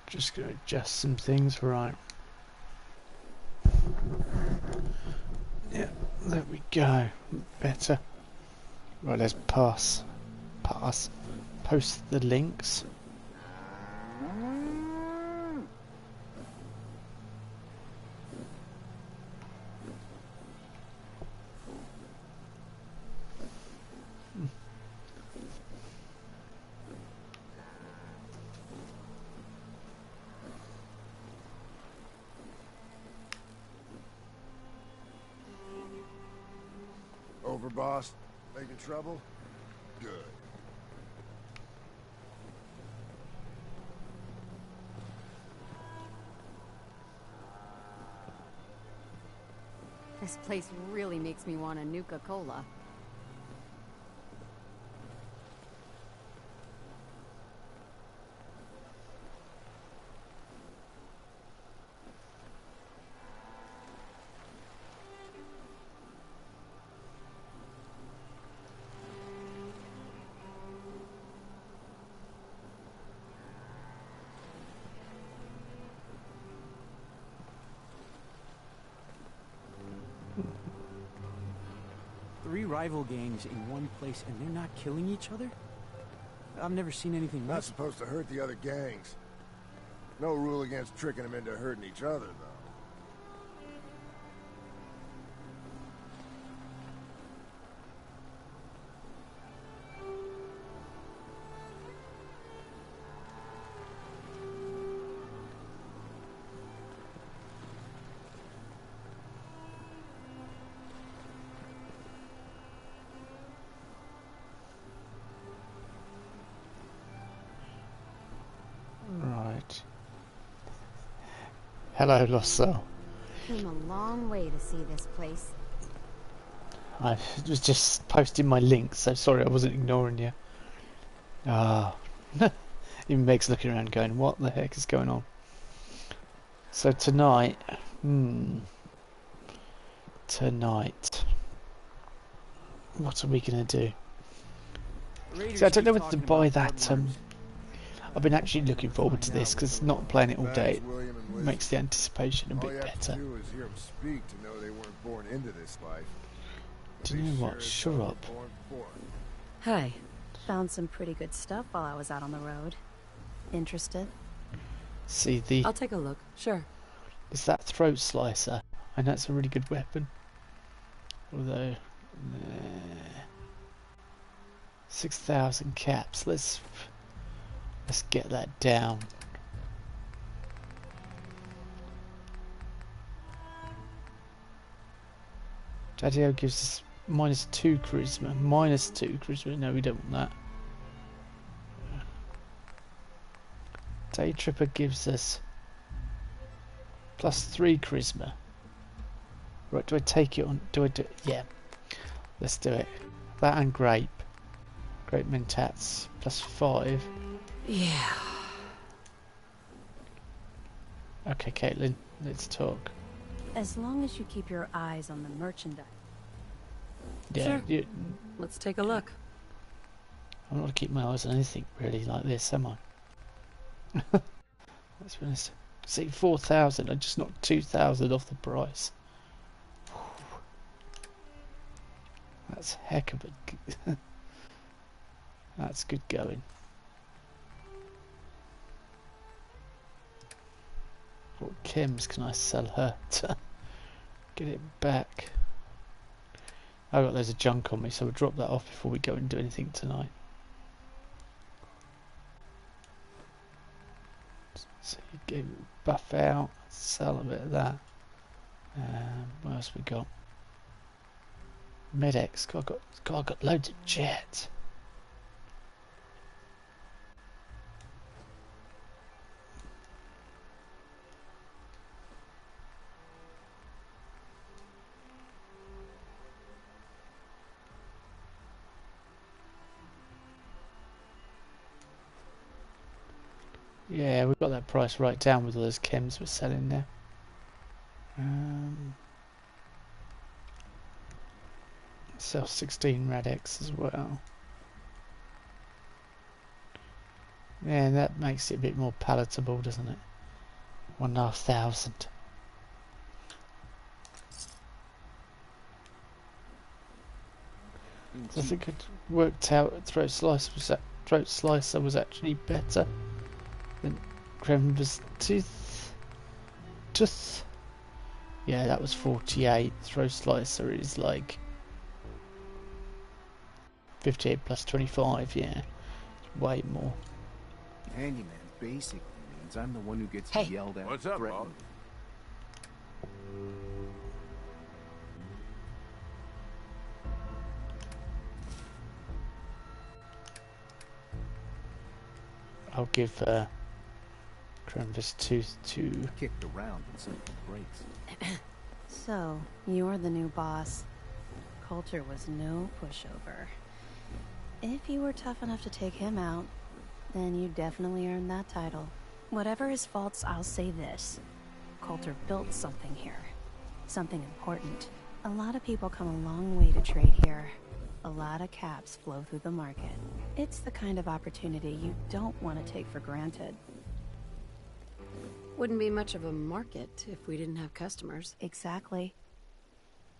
Just gonna adjust some things, right? Yeah, there we go. Better. Right, let's pass. Post the links. Over, boss. Making trouble? Good. This place really makes me want a Nuka-Cola. Three rival gangs in one place and they're not killing each other? I've never seen anything Not like supposed to hurt the other gangs. No rule against tricking them into hurting each other, though. Right. Hello, Lost Soul. Came a long way to see this place. I was just posting my links, so sorry I wasn't ignoring you. Ah, even Meg's looking around going, what the heck is going on? So tonight, what are we gonna do? See, I don't know whether to buy that. I've been actually looking forward to this because not playing it all day makes the anticipation a bit better. All you have to do is hear them speak to know they weren't born into this life. Do you know what? Shut up. Hi. Found some pretty good stuff while I was out on the road. Interested? See I'll take a look. Sure. it's that throat slicer, and that's a really good weapon. Although, 6,000 caps. Let's get that down. Daddy-O gives us -2 charisma. -2 charisma. No, we don't want that. Day Tripper gives us +3 charisma. Right, do I take it on? Do I do it? Yeah. Let's do it. That and Grape. Grape Mentats +5. Yeah. Okay, Caitlin, let's talk. As long as you keep your eyes on the merchandise. Yeah, Sure. Let's take a look. I'm not going to keep my eyes on anything really like this, am I? Let's be honest. See, 4,000. I just knocked 2,000 off the price. That's a heck of a... That's good going. What chems can I sell her to get it back? I've got loads of junk on me, so we'll drop that off before we go and do anything tonight. So you get buff out, sell a bit of that. What else we got? Medex. God, I got loads of jet. Yeah, we've got that price right down with all those chems we're selling now. Sell 16 Radex as well. Yeah, that makes it a bit more palatable, doesn't it? 1,500. So I think it worked out Throat Slicer was actually better than Krember's Tooth. Yeah, that was 48. Throat Slicer is like 58 plus 25. Yeah, way more. Handyman basically means I'm the one who gets Hey. yelled at. What's up, threatened. Bob? I'll give Krember's Tooth to. Kicked around when something breaks. So, you're the new boss. Coulter was no pushover. If you were tough enough to take him out, then you definitely earned that title. Whatever his faults, I'll say this. Coulter built something here. Something important. A lot of people come a long way to trade here. A lot of caps flow through the market. It's the kind of opportunity you don't want to take for granted. Wouldn't be much of a market if we didn't have customers. Exactly.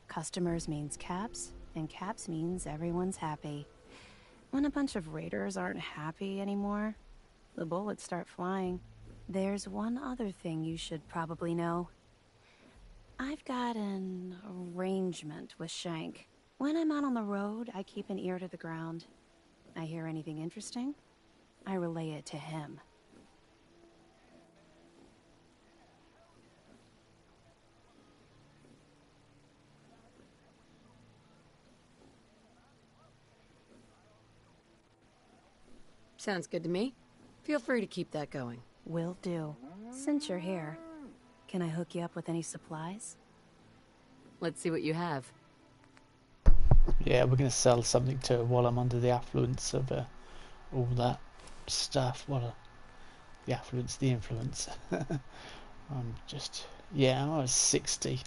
Customers means caps, and caps means everyone's happy. When a bunch of raiders aren't happy anymore, the bullets start flying. There's one other thing you should probably know. I've got an arrangement with Shank. When I'm out on the road, I keep an ear to the ground. I hear anything interesting, I relay it to him. Sounds good to me. Feel free to keep that going. Will do. Since you're here, can I hook you up with any supplies? Let's see what you have. Yeah, we're going to sell something to her while I'm under the affluence of all that stuff. The affluence, the influence. I'm just, yeah, I was 60.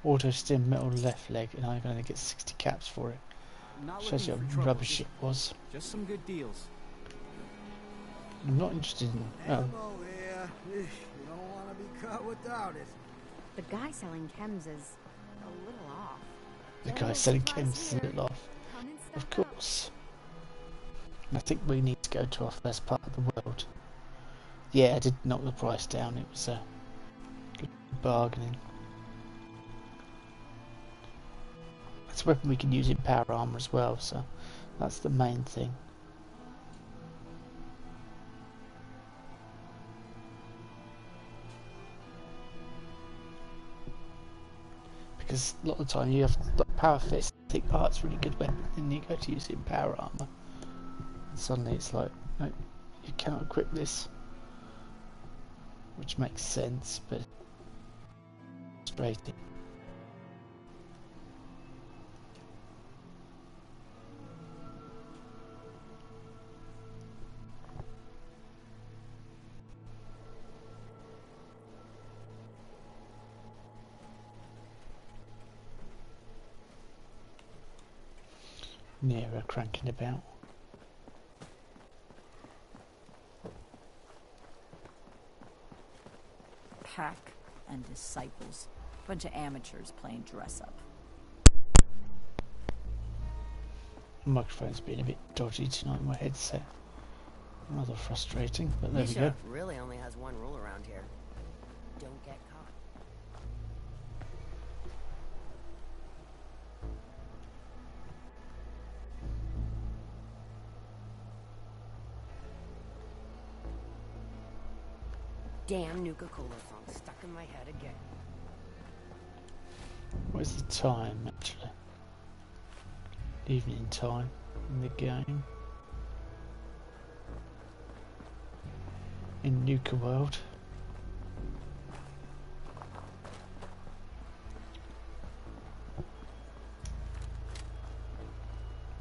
Auto stim metal left leg, and I'm going to get 60 caps for it. Not Shows you looking for how trouble, rubbish it was. just some good deals. I'm not interested in. Oh, Ammo here. You don't want to be caught without it. The guy selling chems is a little off. the guy selling chems is a little off. Of course. I think we need to go to our first part of the world. Yeah, I did knock the price down. It was good bargaining. It's a weapon we can use in power armor as well, so that's the main thing. Because a lot of the time you have like, power fist, think, oh, it's a really good weapon, and you go to use it in power armor, and suddenly it's like, no, you cannot equip this, which makes sense, but it's frustrating. Nero cranking about. Pack and disciples. Bunch of amateurs playing dress up. The microphone's been a bit dodgy tonight in my headset. Rather frustrating, but there we go. Really only has one rule around here. Don't get caught. Damn Nuka-Cola song stuck in my head again. What is the time, actually? Evening time in the game. In Nuka World.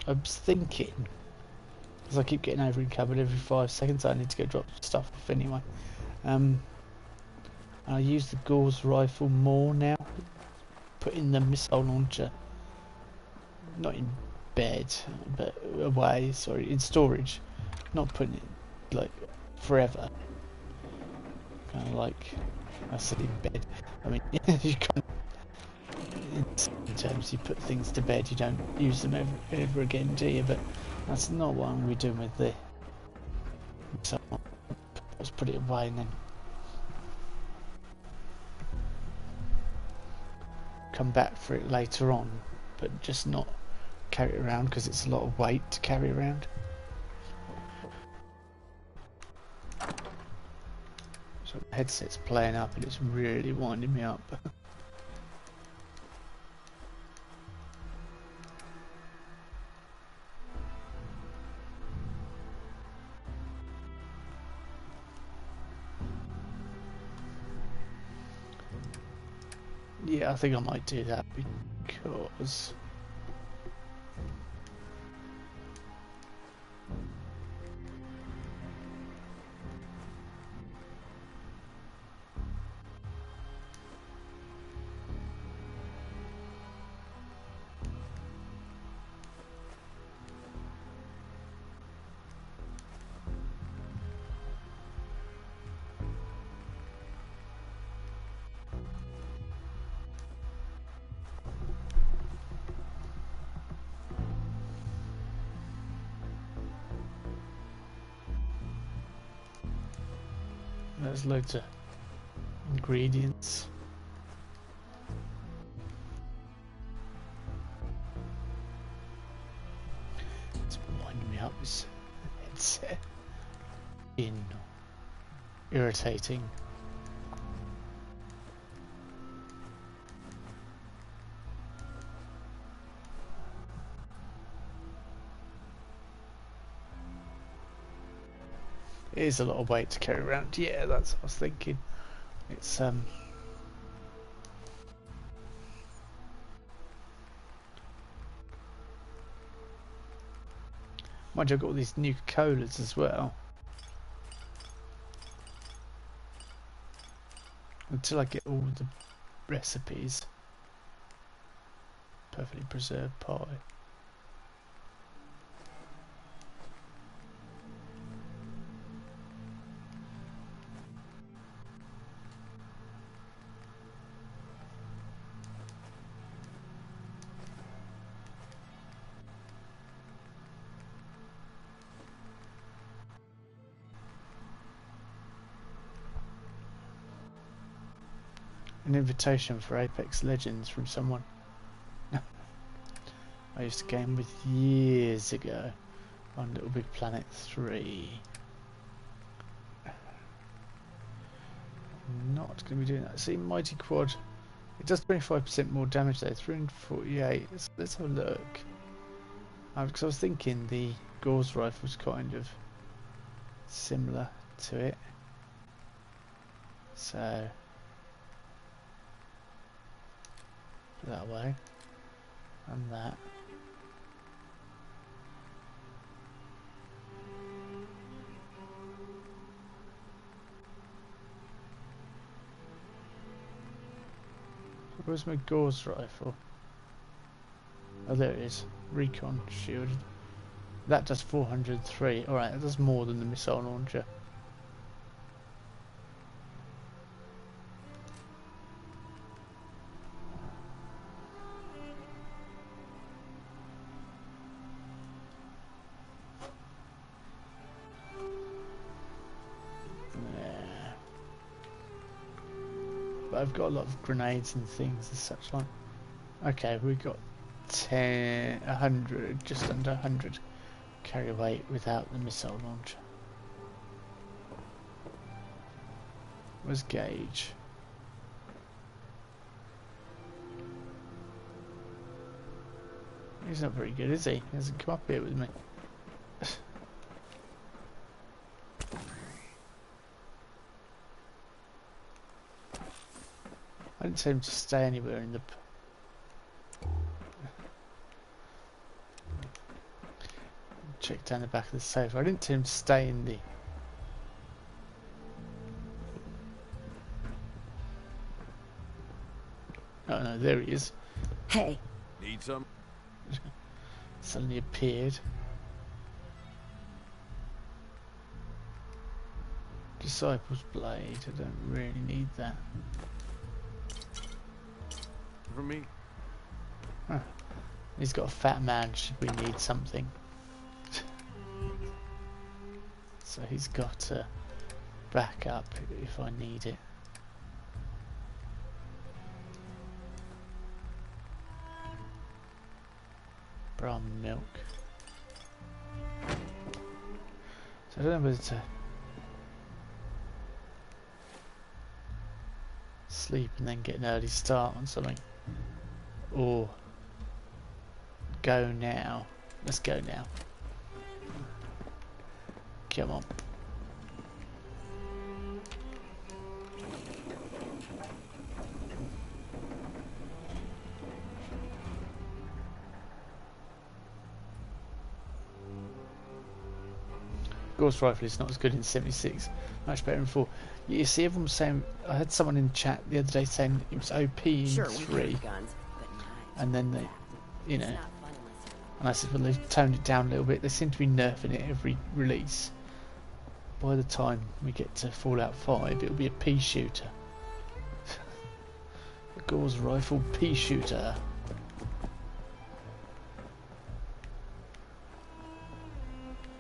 I was thinking, because I keep getting over encumbered every 5 seconds, I need to go drop stuff off anyway. I use the Gauss rifle more now. Put in the missile launcher, not in bed, but away, sorry, in storage. Not putting it like forever. Kind of like I said in bed. I mean, you can't. In terms, you put things to bed, you don't use them ever again, do you? But that's not what I'm going to be doing with the. So let's put it away and then come back for it later on, but just not carry it around because it's a lot of weight to carry around. So the headset's playing up and it's really winding me up. Yeah, I think I might do that because there's loads of ingredients. It's winding me up, this headset. Irritating. It is a lot of weight to carry around. Yeah, that's what I was thinking. It's mind you, I've got all these new colas as well. Until I get all the recipes. Perfectly preserved pie. An invitation for Apex Legends from someone I used to game with years ago on Little Big Planet 3. Not going to be doing that. See, Mighty Quad, it does 25% more damage though, 348. Let's have a look. Because I was thinking the Gauss rifle was kind of similar to it. So that way and that. Where's my Gauss rifle? Oh, there it is. Recon shielded. That does 403. Alright, that does more than the missile launcher. I've got a lot of grenades and things and such like. Okay, we got 100, just under 100 carry weight without the missile launcher. Where's Gage? He's not very good, is he? He hasn't come up here with me. I didn't tell him to stay anywhere in the... Check down the back of the safe. I didn't tell him to stay in the... Oh no, there he is. Hey. Need some? Suddenly appeared. Disciple's blade. I don't really need that. For me. Huh. He's got a fat man. Should we need something? So he's got a backup if I need it. Brown milk. So I don't know whether to sleep and then get an early start on something, or go now. Let's go now. Come on. Ghost rifle is not as good in 76, much better in 4. You see, everyone was saying, I had someone in chat the other day saying it was OP in Sure, we 3, have guns, but knives. and then they, you know, It's not fun unless you're and I said, well, they've toned it down a little bit. They seem to be nerfing it every release. By the time we get to Fallout 5, it'll be a pea shooter. A Gauss rifle pea shooter.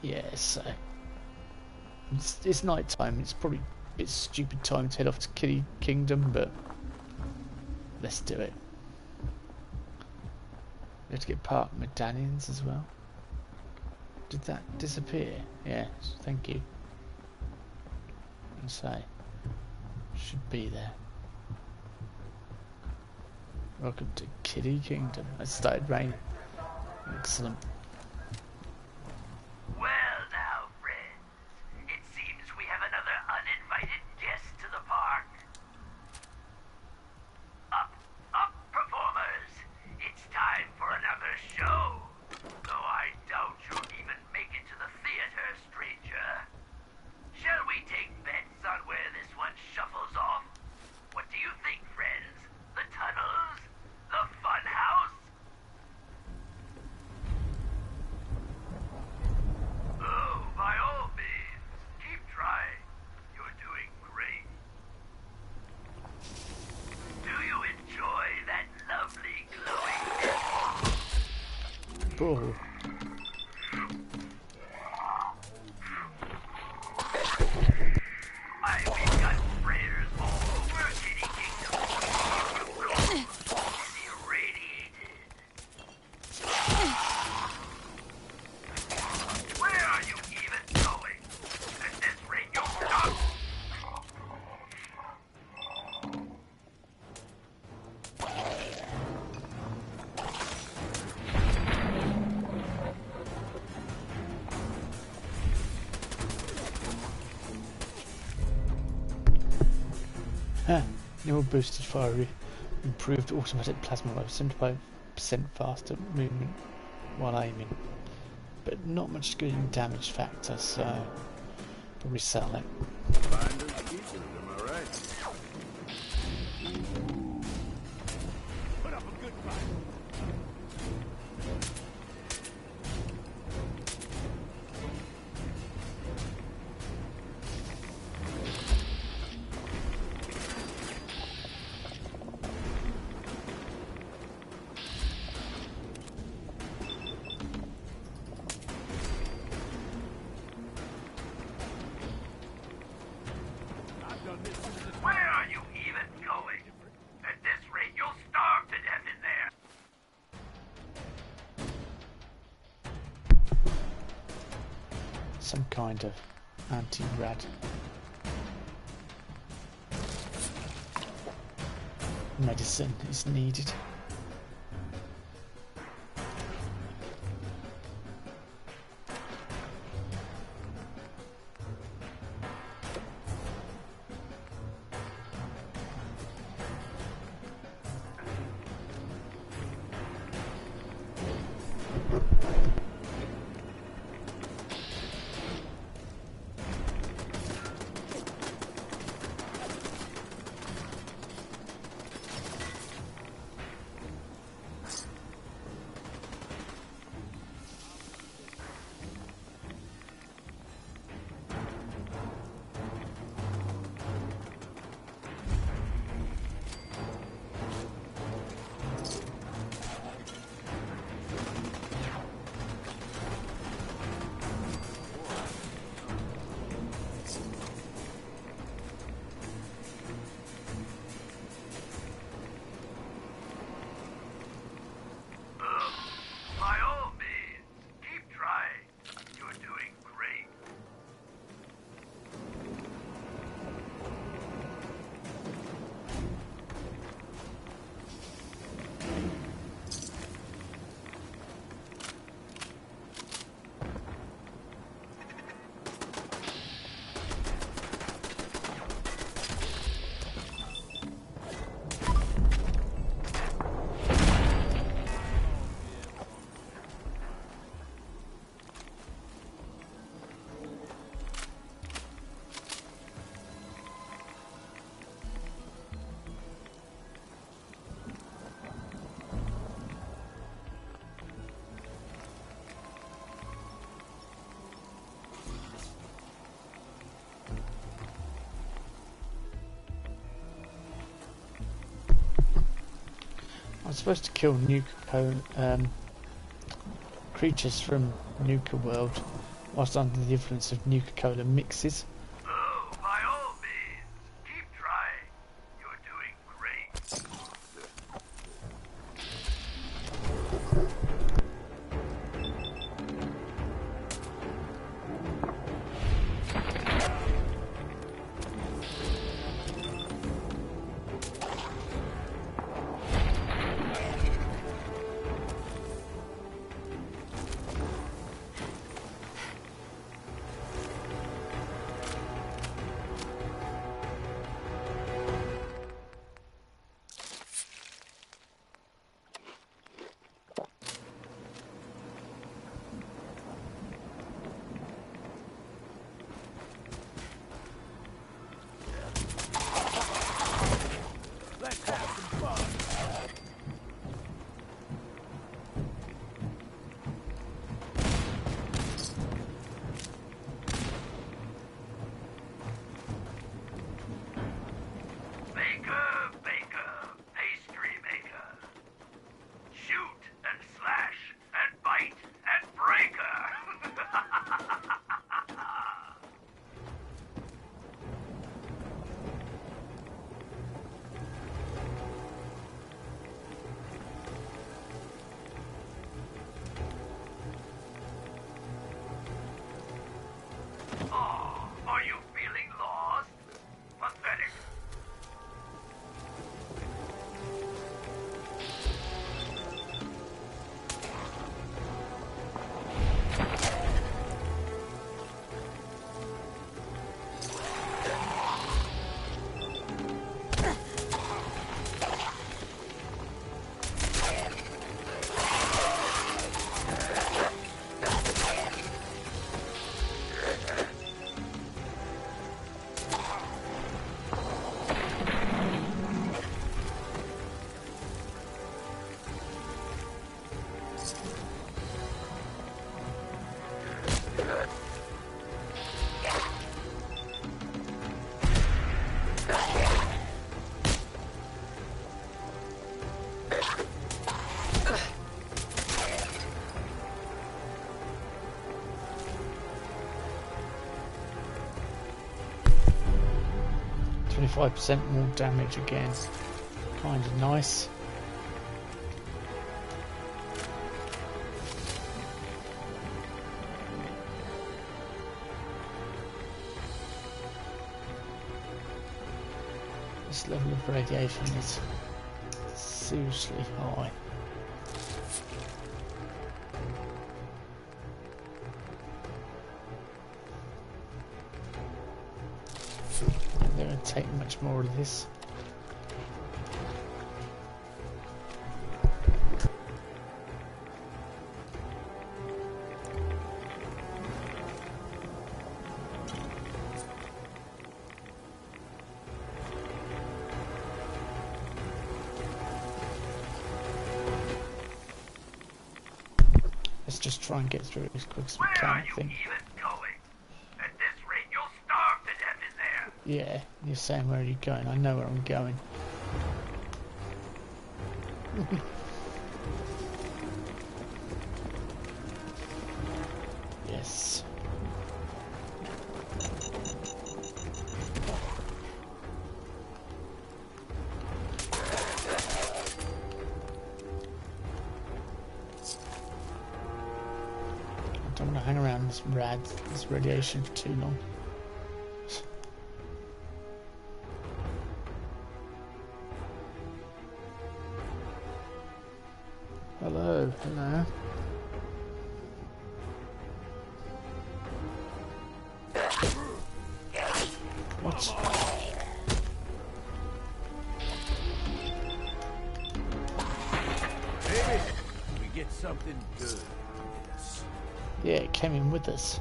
Yeah, so it's night time. It's probably a bit stupid time to head off to Kitty Kingdom, but let's do it. We have to get park medallions as well. Did that disappear? Yeah, thank you. And say, should be there. Welcome to Kitty Kingdom. It started raining. Excellent. Well now, friends, it seems we have another uninvited guest to the park. Up, performers! It's time for another show. Though I doubt you'll even make it to the theater, stranger. Shall we take bets on where this one shuffles off? What do you think, friends? The tunnels? The fun house? Oh, by all means, keep trying. You're doing great. Do you enjoy that lovely glowing Oh. We've got sprayers all over Kitty Kingdom. Irradiated. Where are you even going? At this rate, you'll stop. New boosted fire improved automatic plasma rifle, 75% faster movement while aiming, but not much good in damage factor, so probably sell it. Finders keepers, am I right? Put up a good fight. Where are you even going? At this rate, you'll starve to death in there. Some kind of anti-rad medicine is needed. I'm supposed to kill creatures from Nuka World whilst under the influence of Nuka-Cola mixes. Oh, by all means, keep trying. You're doing great. 25% more damage again. Kind of nice. This level of radiation is seriously high. They don't take much more of this. Let's just try and get through it as quick as we can, I think. Yeah, you're saying where are you going? I know where I'm going. Yes. I don't want to hang around this radiation for too long. Hello, hello. What? Maybe we get something good. Yeah, it came in with us.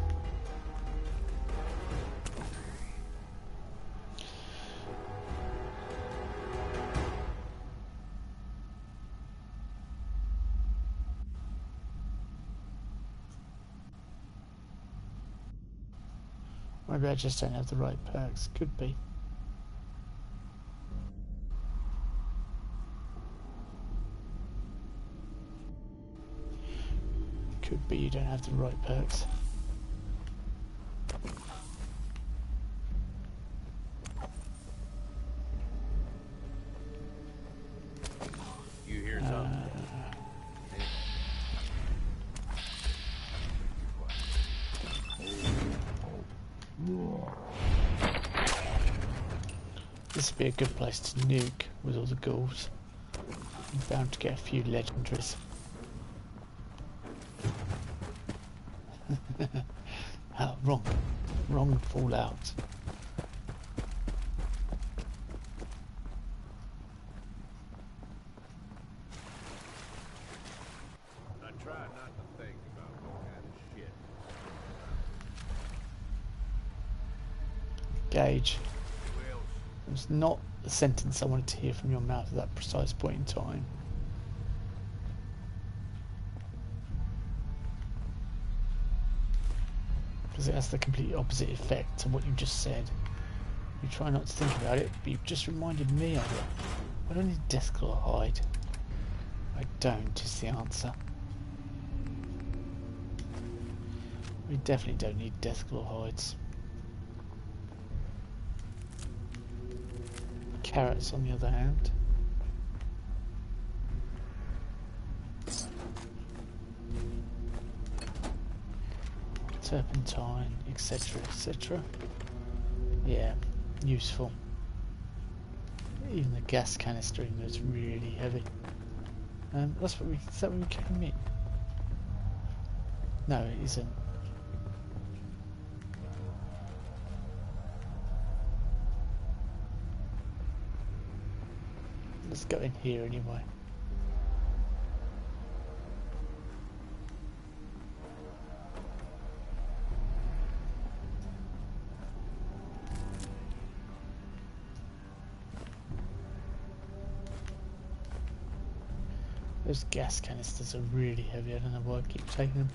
Maybe I just don't have the right perks. Could be. Could be you don't have the right perks. You hear something? This would be a good place to nuke with all the ghouls. I'm bound to get a few legendaries. Oh, wrong Fallout. I try not to think about what kind of shit. Gage. Who else? It was not the sentence I wanted to hear from your mouth at that precise point in time. Because it has the complete opposite effect to what you just said. You try not to think about it, but you've just reminded me of it. I don't need Deathclaw hide. I don't is the answer. We definitely don't need Deathclaw hides. Carrots, on the other hand. Turpentine, etc., etc. Yeah, useful. Even the gas canister in there is really heavy. Is that what we came in? No, it isn't. Let's go in here anyway. Those gas canisters are really heavy. I don't know why I keep taking them.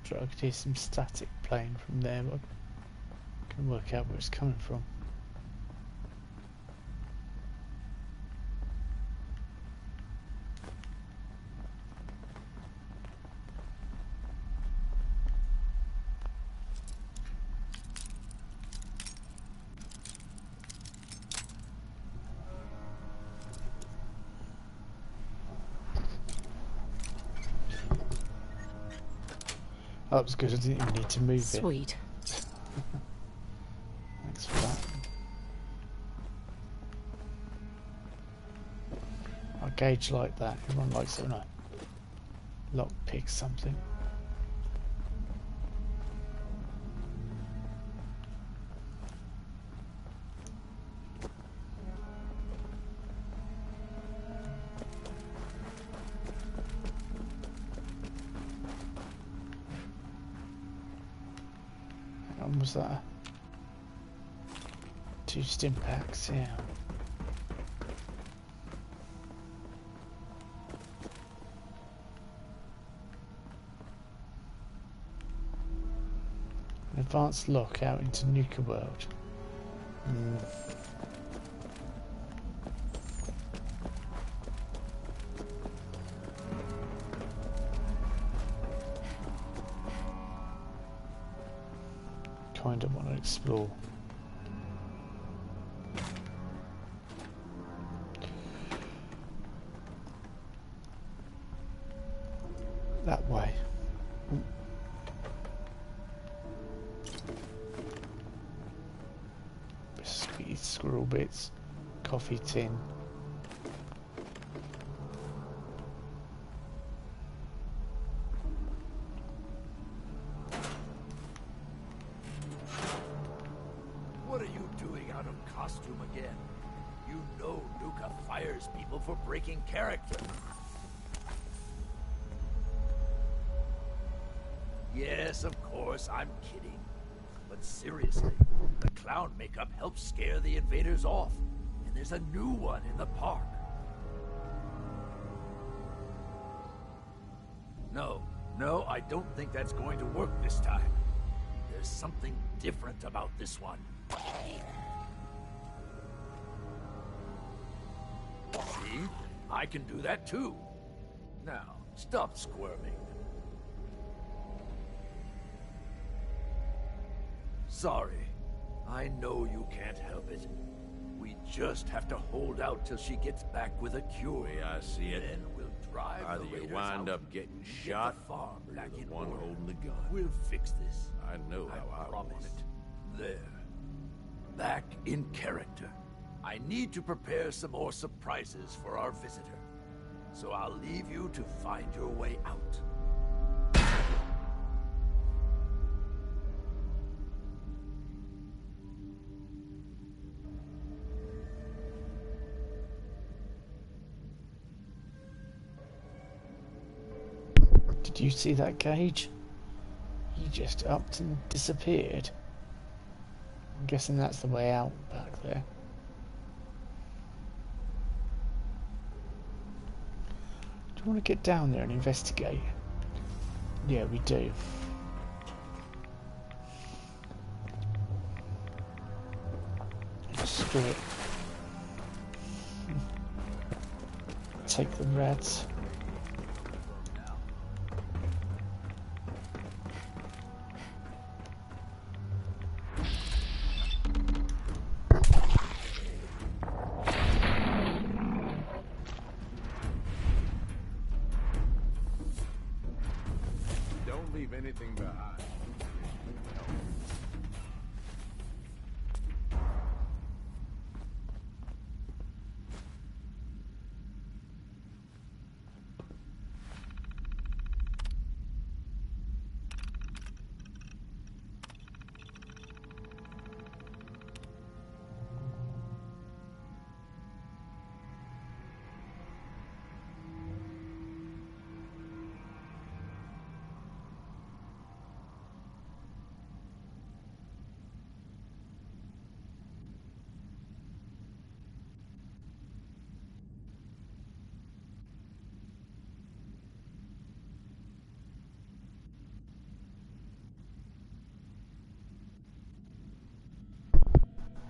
I could hear some static playing from there, but I can work out where it's coming from. Oh, that was good. I didn't even need to move it. Sweet. Thanks for that. I gauge like that. Everyone likes it when I lockpick something. Was that 2 stim packs? Yeah. An advanced lock out into Nuka World. Kind of want to explore. That way. Biscuits, squirrel bits, coffee tin. What are you doing out of costume again? You know Nuka fires people for breaking character. Yes, of course, I'm kidding. But seriously, the clown makeup helps scare the invaders off. And there's a new one in the park. No, I don't think that's going to work this time. There's something different about this one. See? I can do that too. Now, stop squirming. Sorry. I know you can't help it. We just have to hold out till she gets back with a cure. I see it. Then we'll drive Either the you raiders wind out up getting and get shot, the farm or back you're in the one order. holding the gun. We'll fix this. I know how I want promise. it. There. Back in character. I need to prepare some more surprises for our visitor. So I'll leave you to find your way out. Did you see that, Gage? He just upped and disappeared. I'm guessing that's the way out back there. Do you want to get down there and investigate? Yeah, we do. Screw it. Take the rats. Don't leave anything behind.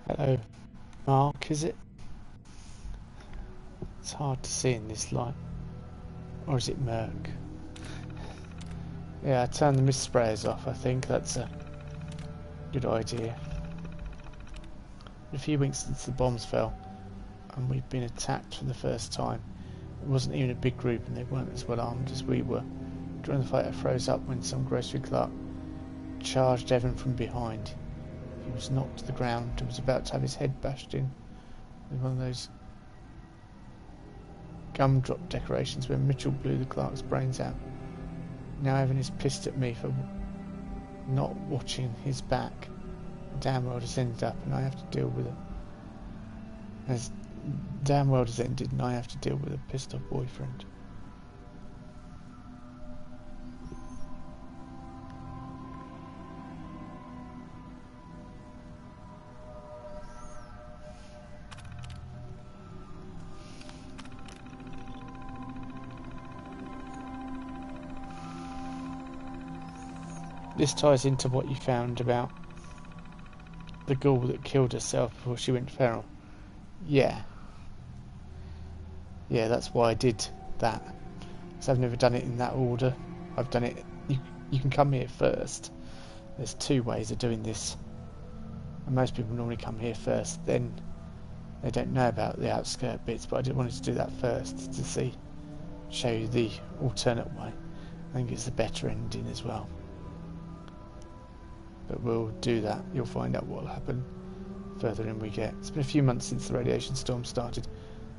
Hello, Mark, is it? It's hard to see in this light. Or is it Merc? Yeah, I turned the mist sprayers off. I think that's a good idea. A few weeks since the bombs fell, and we've been attacked for the first time. It wasn't even a big group, and they weren't as well armed as we were. During the fight, I froze up when some grocery clerk charged Evan from behind. He was knocked to the ground and was about to have his head bashed in with one of those gumdrop decorations where Mitchell blew the clerk's brains out. Now Evan is pissed at me for not watching his back. The damn world has ended up and I have to deal with it. As damn world has ended and I have to deal with a pissed off boyfriend. This ties into what you found about the ghoul that killed herself before she went feral. Yeah, that's why I did that. Because I've never done it in that order. I've done it. You can come here first. There's two ways of doing this. And most people normally come here first. Then they don't know about the outskirt bits. But I wanted to do that first to show you the alternate way. I think it's the better ending as well. But we'll do that. You'll find out what will happen further in we get. It's been a few months since the radiation storm started.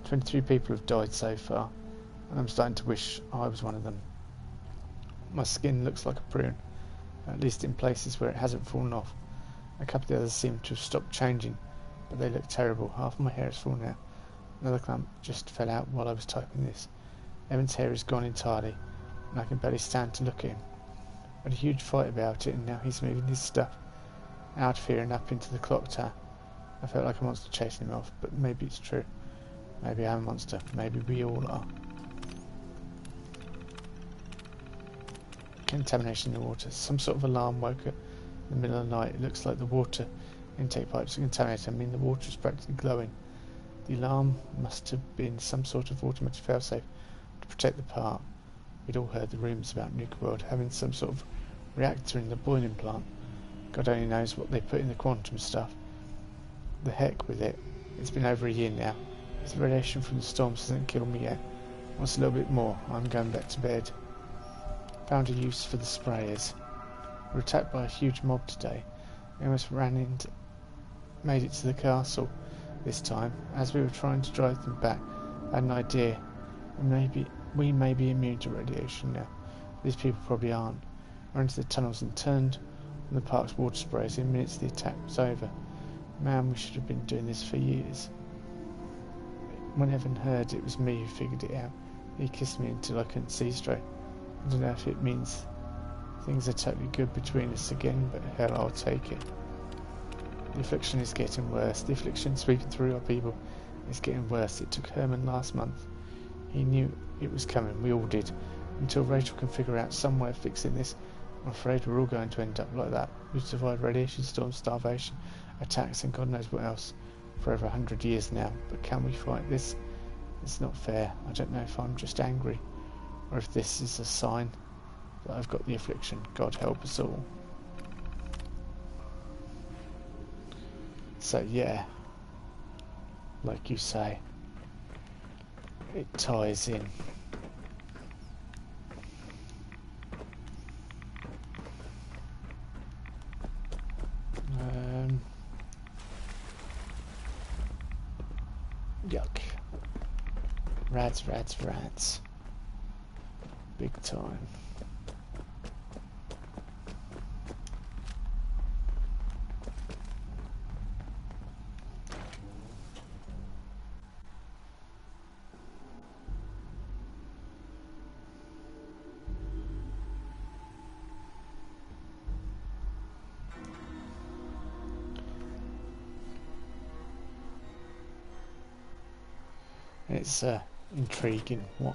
23 people have died so far, and I'm starting to wish I was one of them. My skin looks like a prune, at least in places where it hasn't fallen off. A couple of the others seem to have stopped changing, but they look terrible. Half of my hair is fallen out. Another clump just fell out while I was typing this. Evan's hair is gone entirely, and I can barely stand to look at him. Had a huge fight about it, and now he's moving his stuff out of here and up into the clock tower. I felt like a monster chasing him off, but maybe it's true. Maybe I'm a monster. Maybe we all are. Contamination in the water. Some sort of alarm woke up in the middle of the night. It looks like the water intake pipes are contaminated. I mean, the water is practically glowing. The alarm must have been some sort of automatic failsafe to protect the park. We'd all heard the rumours about Nuke World having some sort of reactor in the boiling plant. God only knows what they put in the quantum stuff. The heck with it. It's been over a year now. If the radiation from the storms hasn't killed me yet, wants a little bit more, I'm going back to bed. Found a use for the sprayers. We were attacked by a huge mob today. We almost made it to the castle this time. As we were trying to drive them back, I had an idea. We may be immune to radiation now. These people probably aren't. I ran into the tunnels and turned on the park's water sprays. In minutes the attack was over. Man, we should have been doing this for years. When Evan heard it was me who figured it out, he kissed me until I couldn't see straight. I don't know if it means things are totally good between us again, but hell, I'll take it. The affliction is getting worse. The affliction sweeping through our people is getting worse. It took Herman last month. He knew it was coming. We all did. Until Rachel can figure out some way of fixing this, I'm afraid we're all going to end up like that. We've survived radiation storms, starvation, attacks, and God knows what else for over 100 years now. But can we fight this? It's not fair. I don't know if I'm just angry, or if this is a sign that I've got the affliction. God help us all. So yeah, like you say, it ties in. Yuck. Rats. Big time. It's intriguing. What?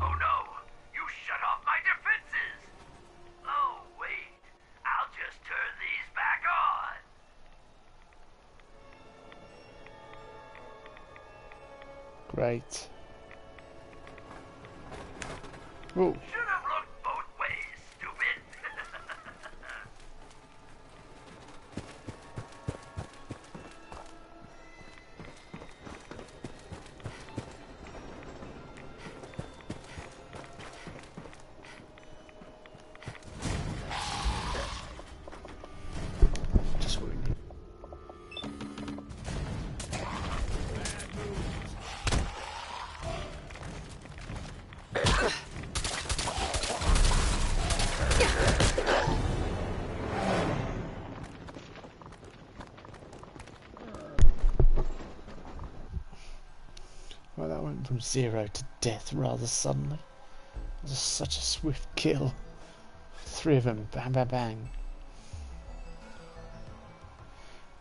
Oh no! You shut off my defenses! Oh wait, I'll just turn these back on! Great. Oh. Should have looked both ways, stupid! Just wait. Well, that went from 0 to death rather suddenly. It was such a swift kill. 3 of them, bang, bang, bang.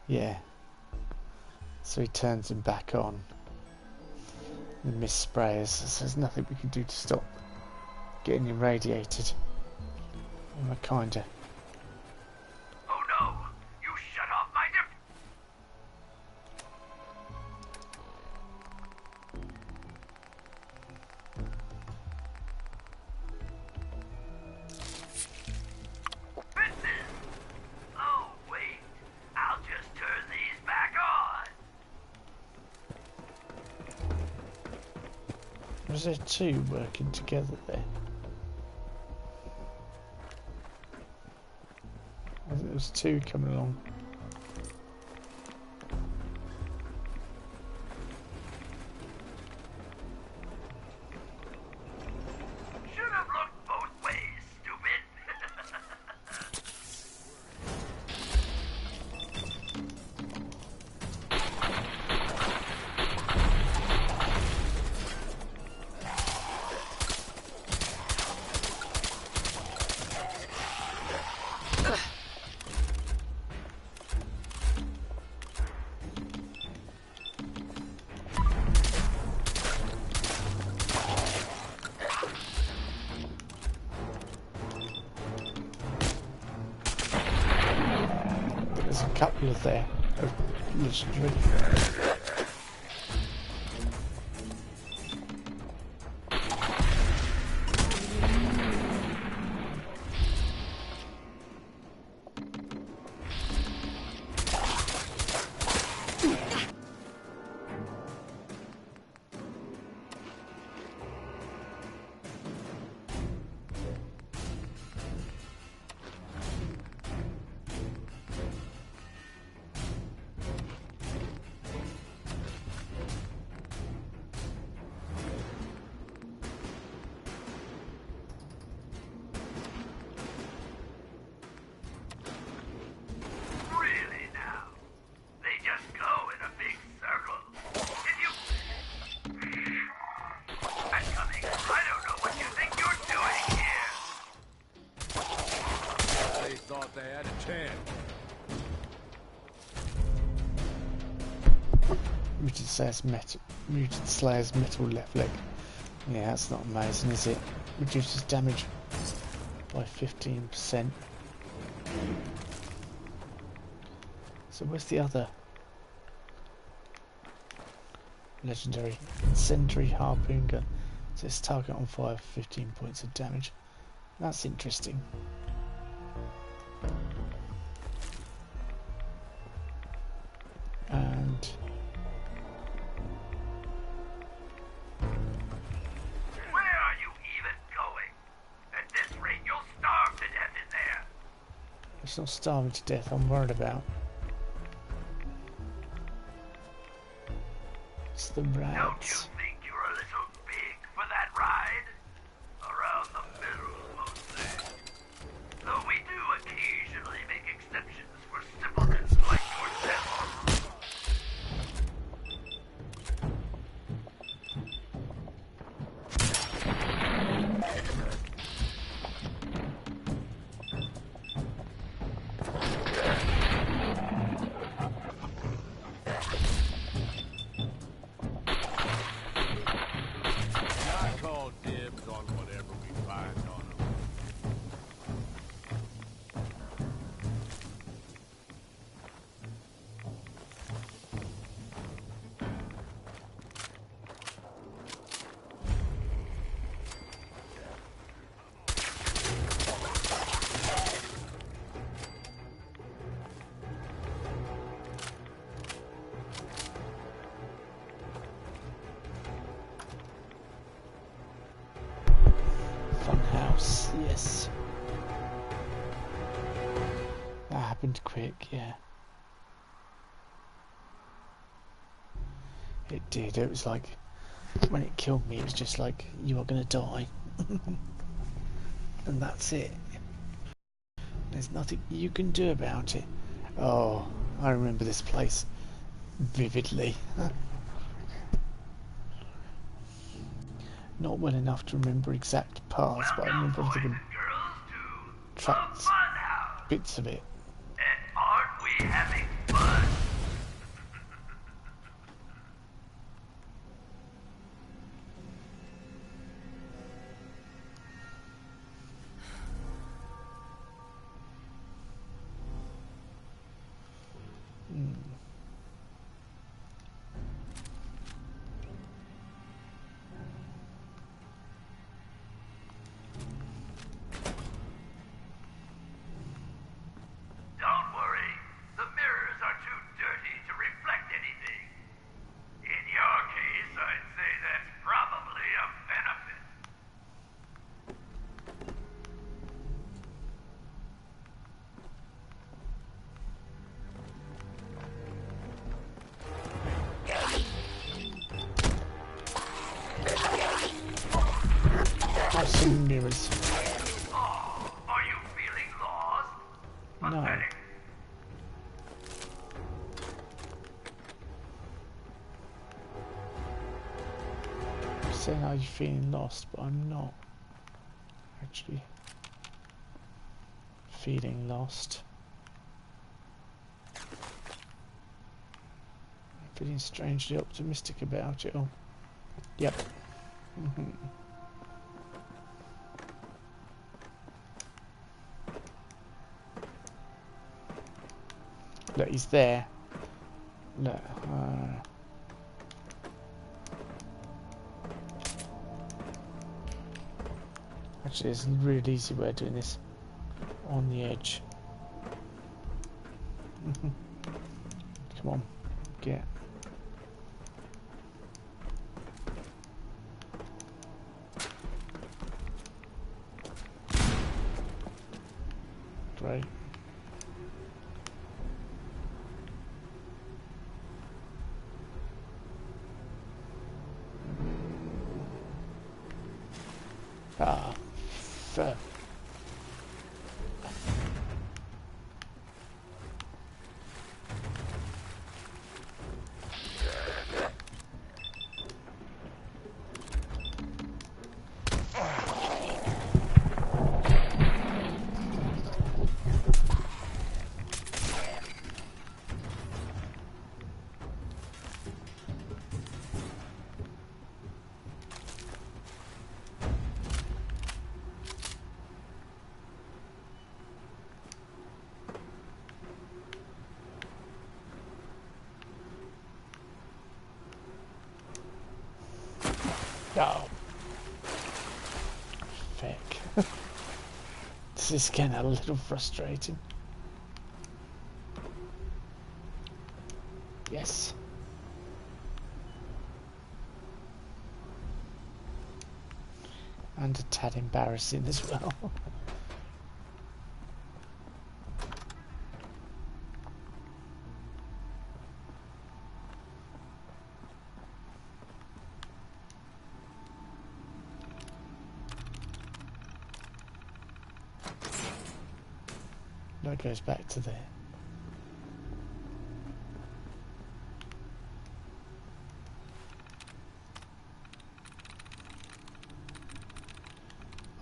Yeah. So he turns him back on. The mist sprayers. So there's nothing we can do to stop getting irradiated. Well, kinda. Oh no! You shut off my defenses! Oh wait, I'll just turn these back on! Was there 2 working together there? There was 2 coming along. Should have looked both ways, stupid! There's a couple of there. Legendary. Mutant Slayer's metal left leg. Yeah, that's not amazing, is it? Reduces damage by 15%. So where's the other legendary? Incendiary harpoon gun. Says target on fire for 15 points of damage. That's interesting. And it's not starving to death I'm worried about. It's the rats. Don't you think you're a little big for that ride? Around the middle, mostly. Though we do occasionally make exceptions for simpletons like yourself. Yes. That happened quick, yeah. It did. It was like, when it killed me, it was just like, you are going to die. And that's it. There's nothing you can do about it. Oh, I remember this place vividly. Not well enough to remember exact paths, but I remember everything tracked bits of it. And aren't we having fun? Don't worry, the mirrors are too dirty to reflect anything. In your case, I'd say that's probably a benefit. Have some mirrors. Oh, are you feeling lost? No. Pathetic. I'm saying, are you feeling lost? But I'm not actually feeling lost. I'm feeling strangely optimistic about it all. Yep. Look, he's there. Look. Actually, there's a really easy way of doing this. On the edge. Come on, get. Great. Ah, fuck. Oh. Feck. This is getting a little frustrating. Yes. And a tad embarrassing as well. That goes back to there.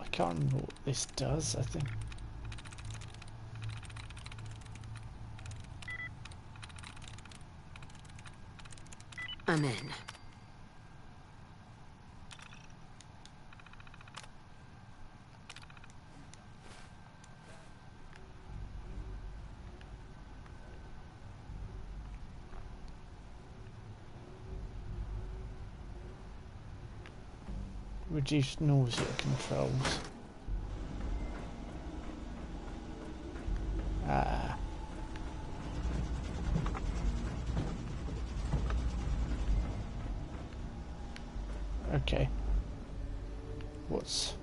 I can't remember what this does, I think. I'm in. Reduce nausea controls. Ah. Okay. What's...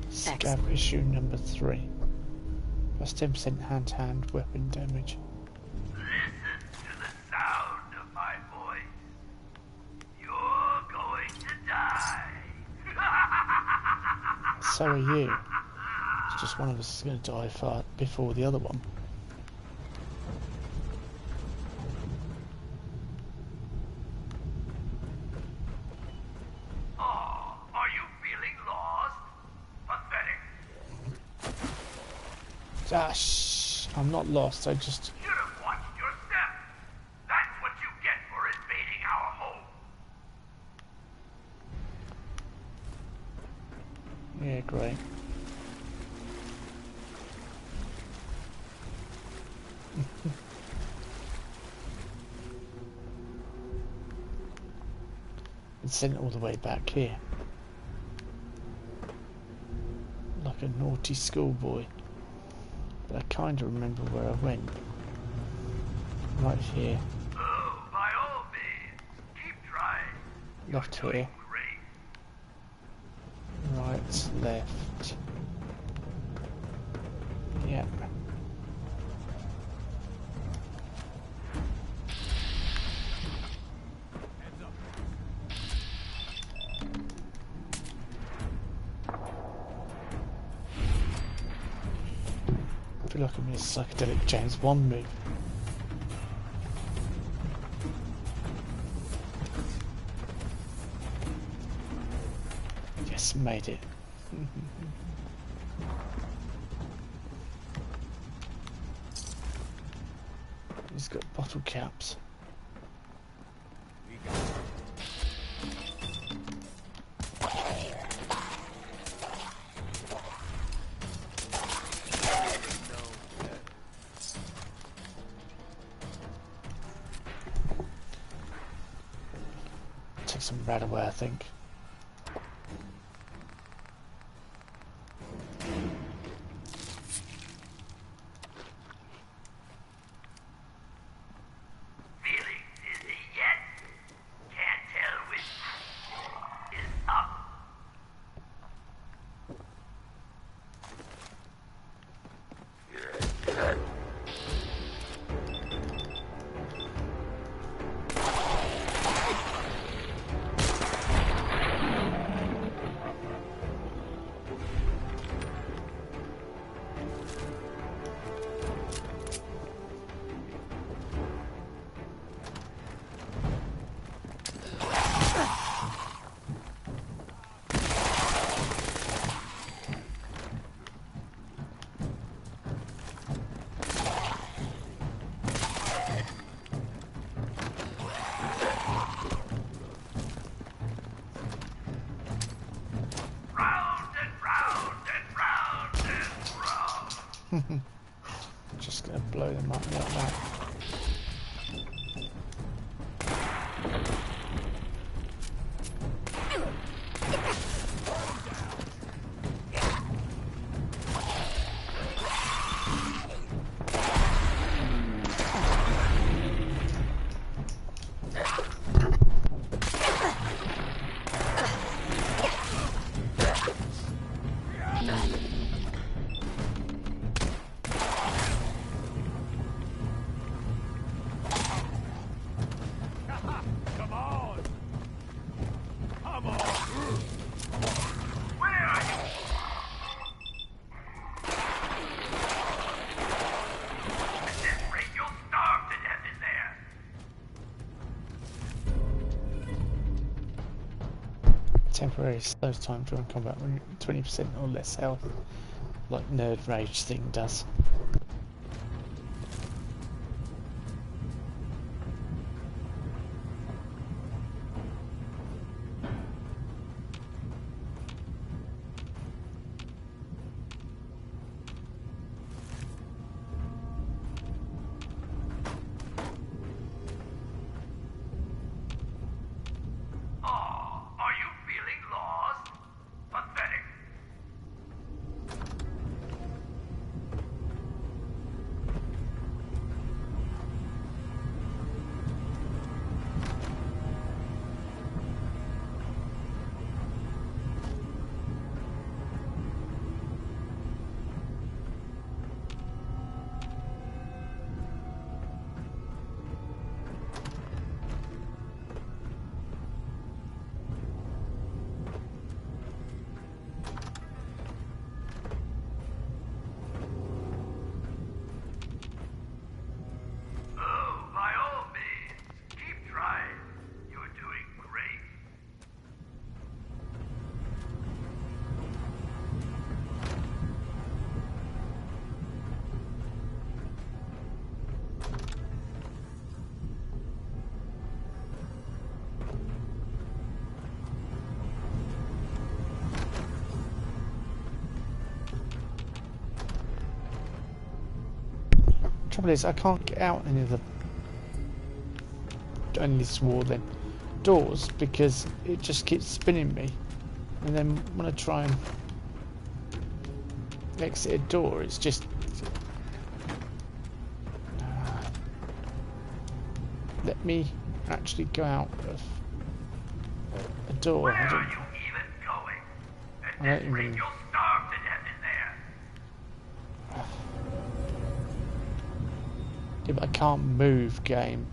Scab issue number 3. Plus 10% hand-to-hand weapon damage. Listen to the sound of my voice. You're going to die. So are you. It's just one of us is going to die far before the other one. Ah, shh. I'm not lost, I just... Should have watched your step. That's what you get for invading our home. Yeah, great. It's sent all the way back here. Like a naughty schoolboy. But I kind of remember where I went. Right here. Oh, by all means, keep trying. Left here. Right, left. Yep. I feel like I'm in a psychedelic James Bond movie. Yes, made it. He's got bottle caps. Take some rat away, I think. Just gonna blow them up like that. Temporary slows time during combat when 20% or less health, like Nerd Rage thing does. Trouble is, I can't get out any of the this wall then doors because it just keeps spinning me, and then when I try and exit a door, it's just let me actually go out of a door. Where are you even going? At this rate, you'll starve to death in there. Yeah, but I can't move, game.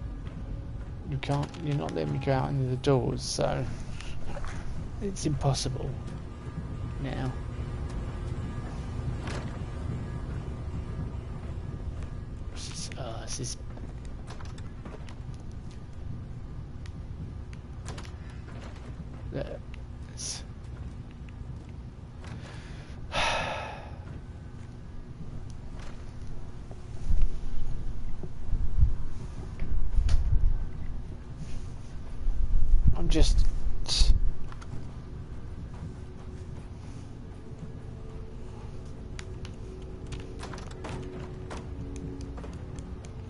You're not letting me go out into the doors, so it's impossible now. This is just...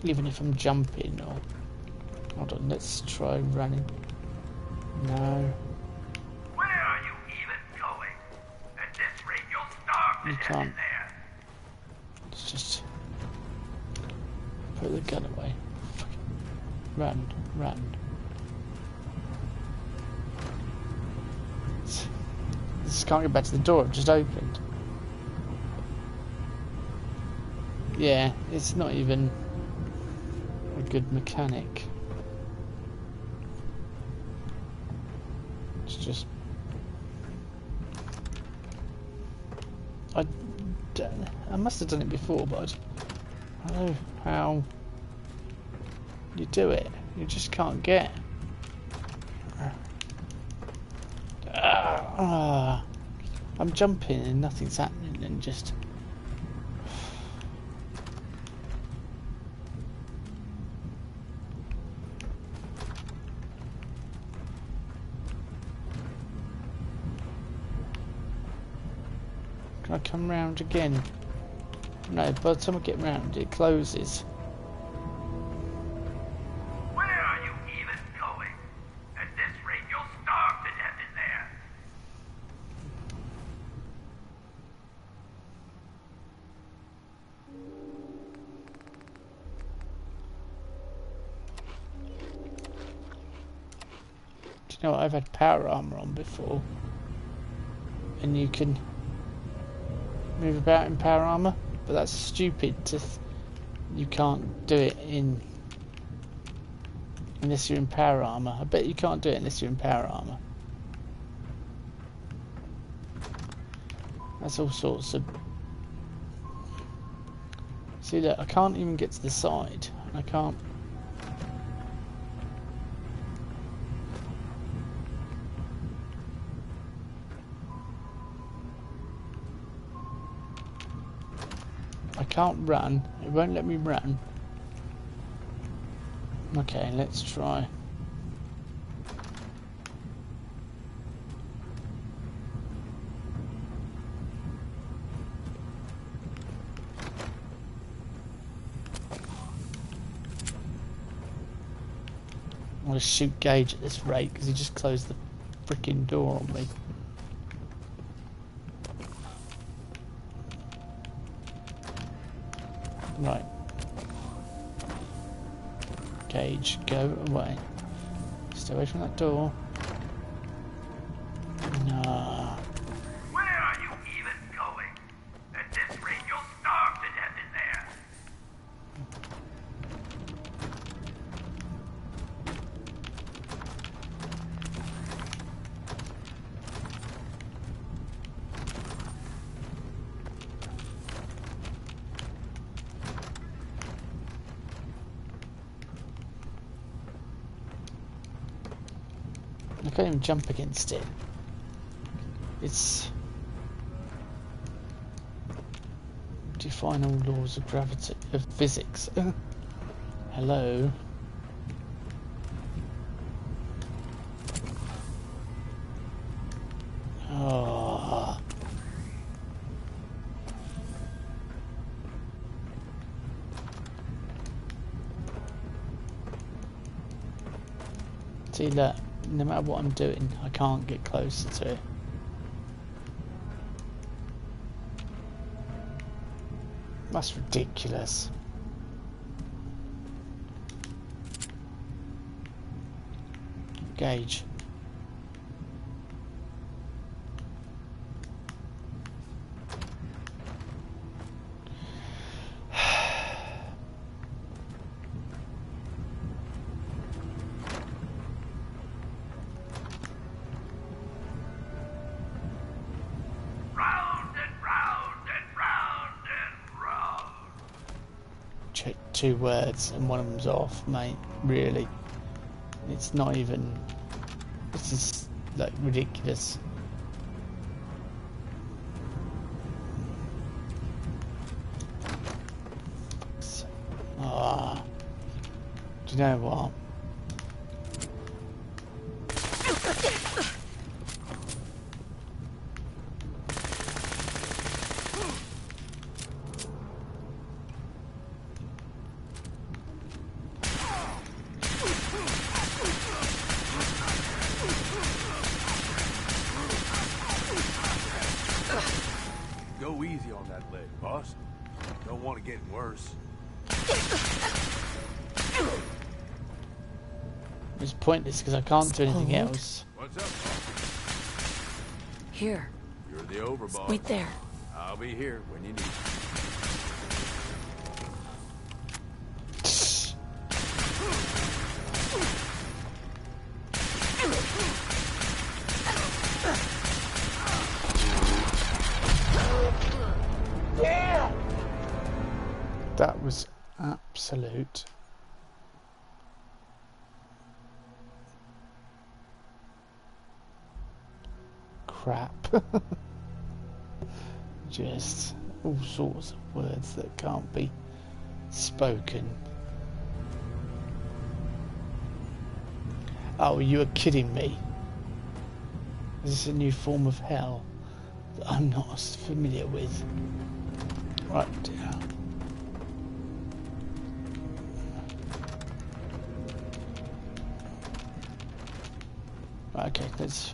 Even if I'm jumping or... Hold on, let's try running. No. Where are you even going? At this rate, you'll starve to You death can't. in there. Let's just... Put the gun away. Run, run. Just can't get back to the door, I've just opened. Yeah, it's not even a good mechanic. It's just... I must have done it before, but I don't know how you do it. You just can't get... I'm jumping and nothing's happening and just... Can I come round again? No, by the time I get round it closes. Where are you even going? At this rate, you'll starve to death in there. Do you know what? I've had power armor on before. And you can move about in power armor, but that's stupid. You can't do it unless you're in power armor. I bet you can't do it unless you're in power armor. That's all sorts of... See, look, I can't even get to the side. I can't... I can't run. It won't let me run. Okay, let's try. I'm gonna shoot Gage at this rate because he just closed the freaking door on me. Right. Gage, go away. Stay away from that door. No. Where are you even going? At this rate, you'll starve to death in there. I can't even jump against it. It's... define all laws of gravity, of physics. Hello. Oh. See that? No matter what I'm doing, I can't get closer to it. That's ridiculous. Gage. Two words and one of them's off, mate. Really, it's not even. This is like ridiculous. Ah, do you know what? Boss, don't want it getting worse. It's pointless because I can't do anything Hold. else. What's up? Here. You're the overboss. Wait there. I'll be here when you need me. That was absolute crap. Just all sorts of words that can't be spoken. Oh, you are kidding me. Is this a new form of hell that I'm not as familiar with? Right, yeah. Right, okay, let's...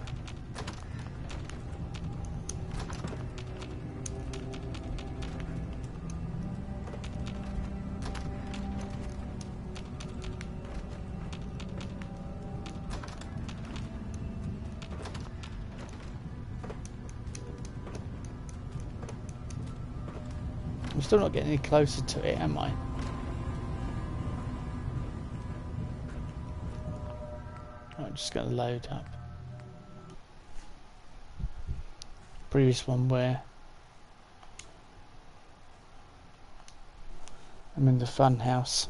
I'm still not getting any closer to it, am I? I'm just going to load up. Previous one where I'm in the fun house.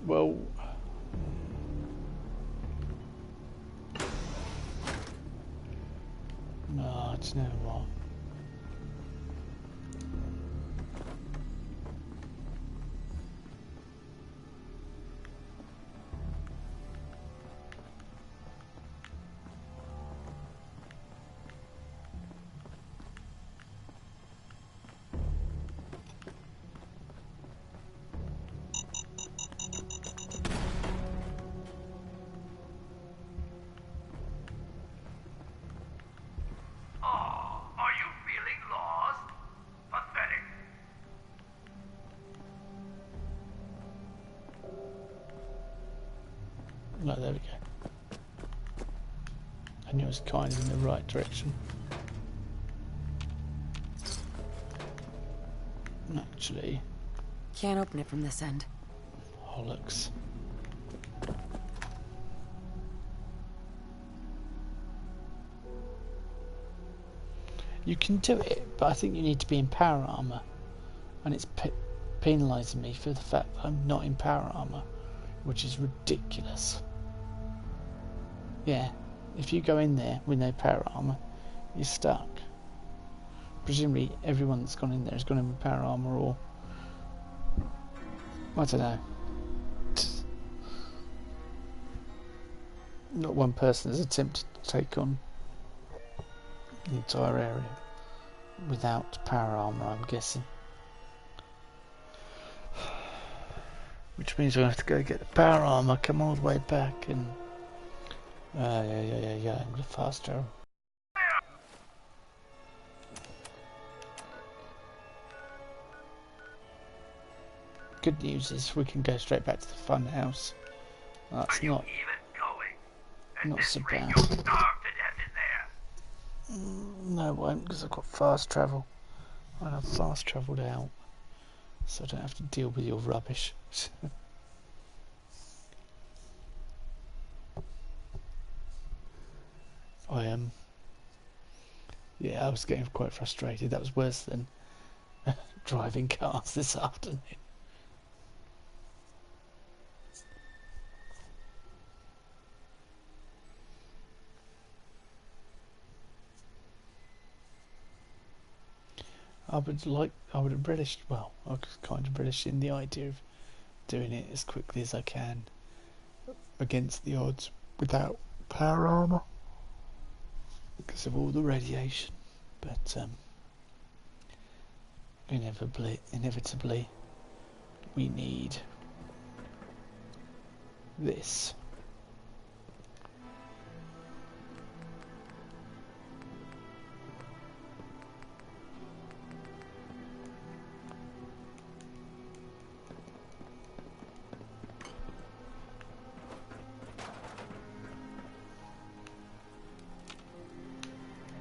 Well, no, do you know what? No, there we go. I knew it was kind of in the right direction. Actually, Can't open it from this end. bollocks. You can do it, but I think you need to be in power armor, and it's penalising me for the fact that I'm not in power armor, which is ridiculous. Yeah, if you go in there with no power armor, you're stuck. Presumably everyone that's gone in there has gone in with power armor, or I don't know. Not one person has attempted to take on the entire area without power armor, I'm guessing. Which means I have to go get the power armor, come all the way back, and yeah, I'm the faster. Good news is we can go straight back to the fun house. That's not so bad. No, I won't, because I've got fast travel. I've fast travelled out, so I don't have to deal with your rubbish. Yeah, I was getting quite frustrated. That was worse than driving cars this afternoon. I would have relished, well, I was kind of relish in the idea of doing it as quickly as I can against the odds without power armor because of all the radiation. But inevitably, we need this.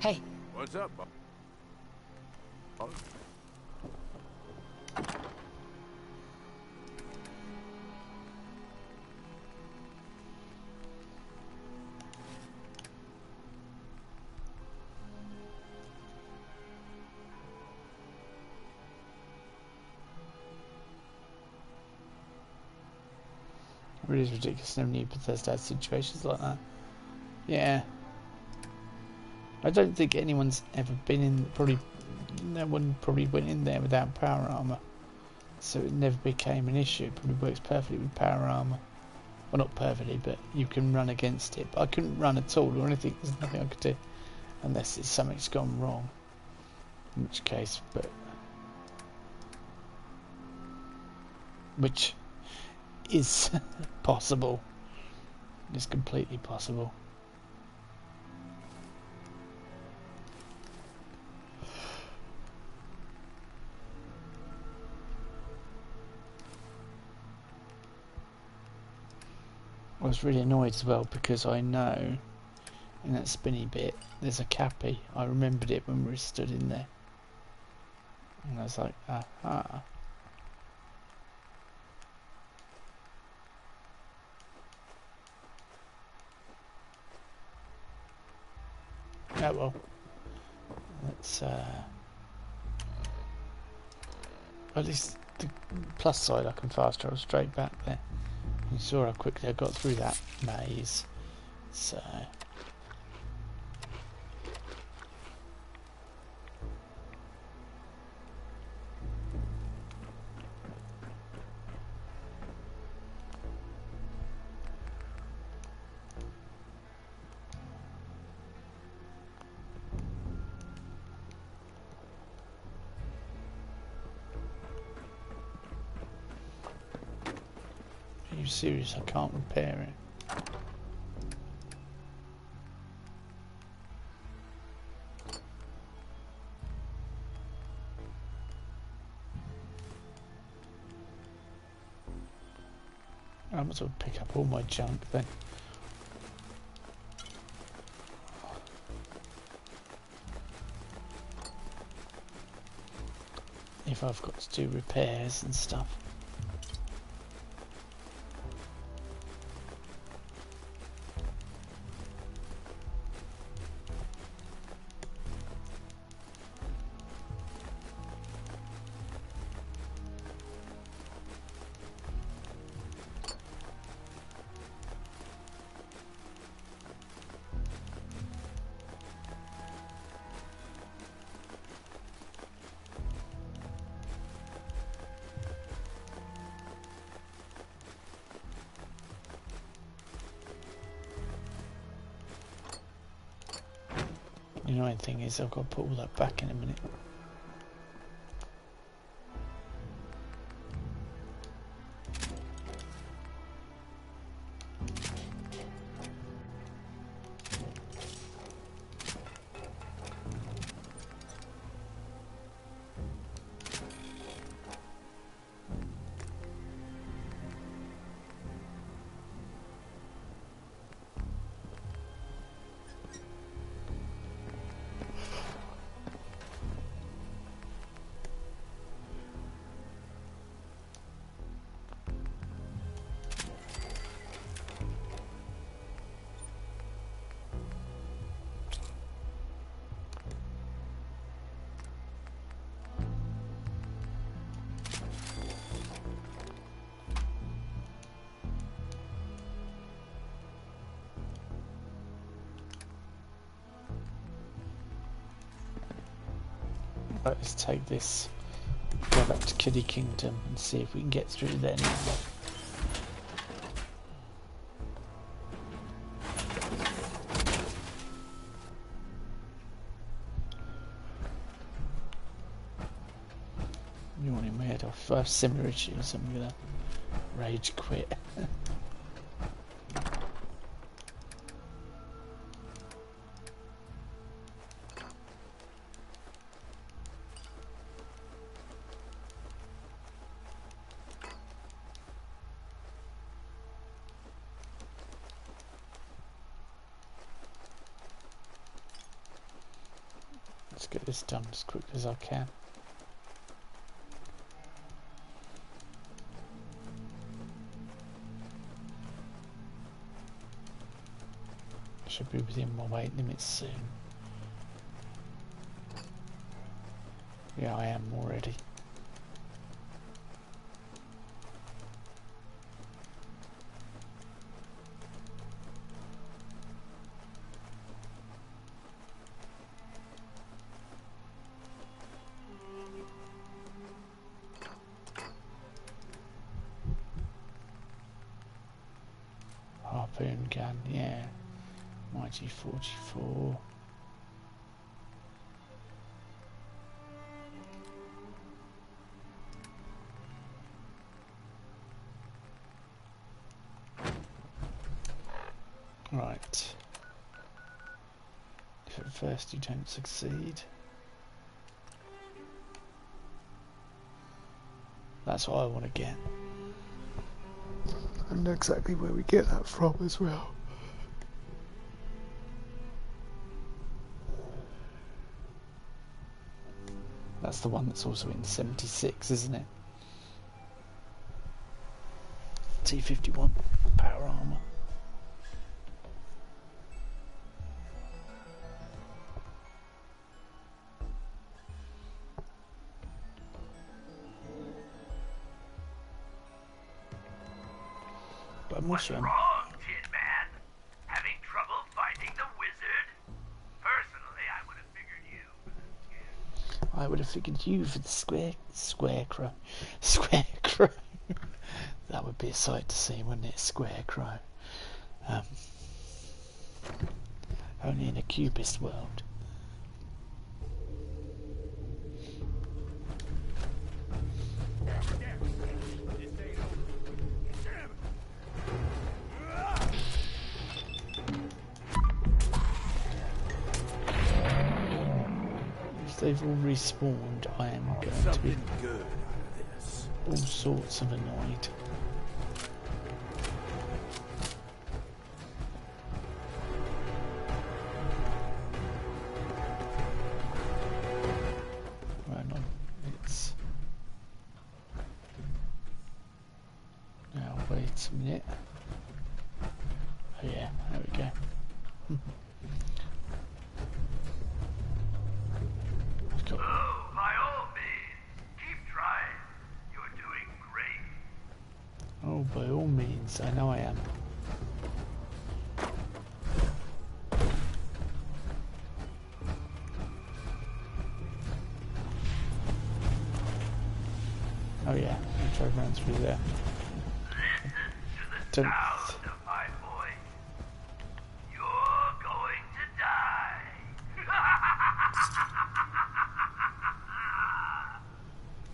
Hey. What's up, Bob? It really is ridiculous. Never knew Bethesda had situations like that. Yeah. I don't think anyone's ever been in, no one probably went in there without power armor. So it never became an issue. It probably works perfectly with power armor. Well, not perfectly, but you can run against it. But I couldn't run at all or anything. There's nothing I could do. Unless something's gone wrong. In which case, which is possible. It's completely possible. I was really annoyed as well because I know in that spinny bit there's a cappy. I remembered it when we were stood in there. And I was like, aha. Oh well. Let's at least the plus side, I can fast travel straight back there. You saw how quickly I got through that maze. So are you serious? I can't repair it. I might as well pick up all my junk then. If I've got to do repairs and stuff. The annoying thing is I've got to put all that back in a minute. Right, let's take this, go back to Kiddie Kingdom and see if we can get through there now. You want him head off. If I have similar issues, I'm gonna rage quit. Let's get this done as quick as I can. Should be within my weight limits soon. Yeah, I am already. Harpoon gun, yeah. Mighty 44. Right. If at first you don't succeed, that's what I want to get. I know exactly where we get that from as well. That's the one that's also in 76, isn't it? T51 power armor. But I'm What's also wrong, Tin Man? Having trouble finding the wizard? Personally, I would have figured you. I would have figured you for the scarecrow. Scarecrow. That would be a sight to see, wouldn't it? Scarecrow. Only in a cubist world. If they've all respawned, I am going to be Good out of this. all sorts of annoyed. Right on, it's now wait a minute. Oh yeah, there we go. I've got Oh, by all means, keep trying. You're doing great. Oh, by all means, I know I am. Oh yeah, I drove around through there. Listen to the Don't. sound of my voice. You're going to die.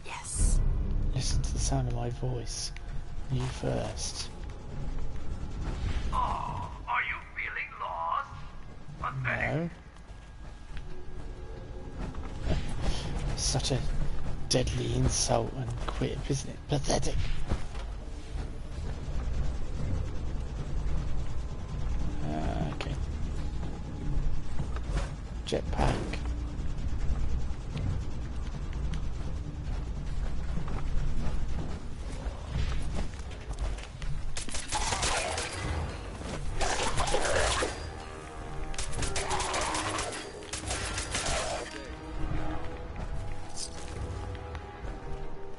Yes. Listen to the sound of my voice. You first. Oh, are you feeling lost? Pathetic. No. Such a deadly insult and quip, isn't it? Pathetic. Okay. Jetpack.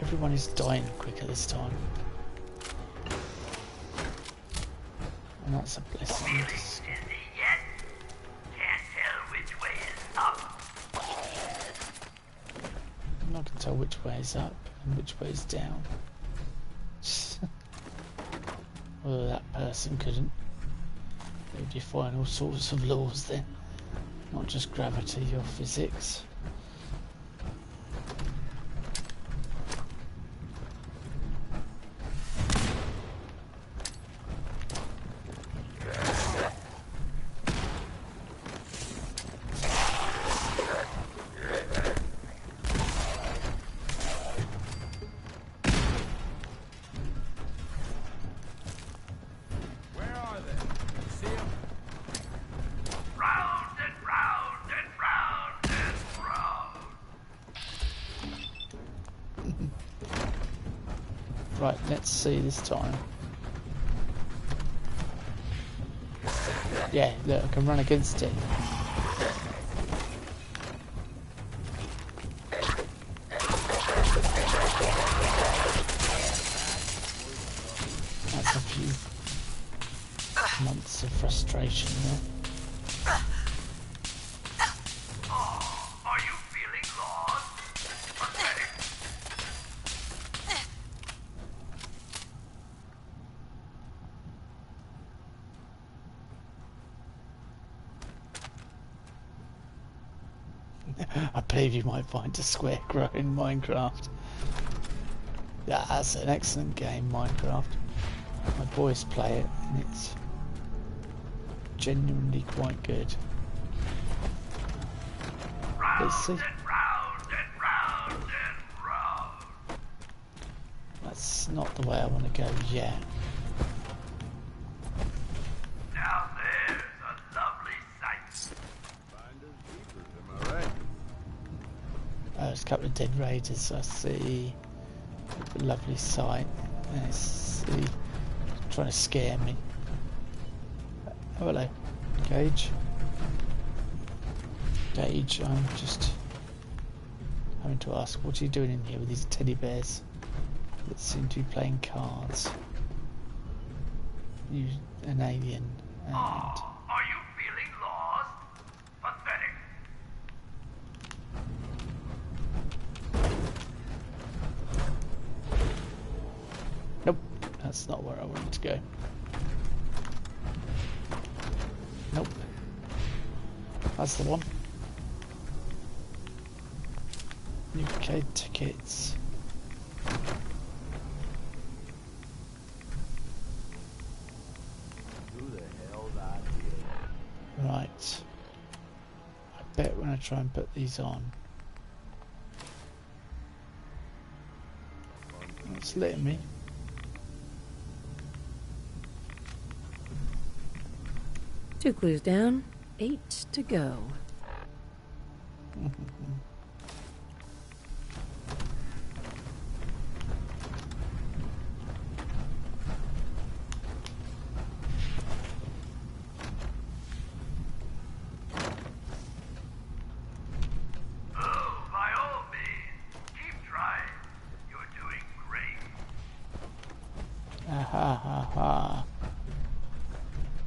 Everyone is dying quicker this time. And that's a blessing. Dizzy yet? Can't tell which way is up. tell which way is up and which way is down. Well, that person couldn't. They would define all sorts of laws then, not just gravity or physics. Right, let's see this time. Yeah, look, I can run against it. That's a few months of frustration there. I believe you might find a square grow in Minecraft. Yeah, that's an excellent game, Minecraft. My boys play it and it's genuinely quite good. Let's see. That's not the way I want to go yet. There's a couple of dead raiders I see. A lovely sight. And it's trying to scare me. Oh, hello, Gage. Gage, I'm just having to ask, what are you doing in here with these teddy bears that seem to be playing cards? You, an alien, and... Are you feeling lost? Pathetic. Nope, that's not where I wanted to go. Nope. That's the one. UK tickets. Who the hell's idea? Right. I bet when I try and put these on, it's letting me. Two clues down, 8 to go. By all means, keep trying. You're doing great. Ha ha ha.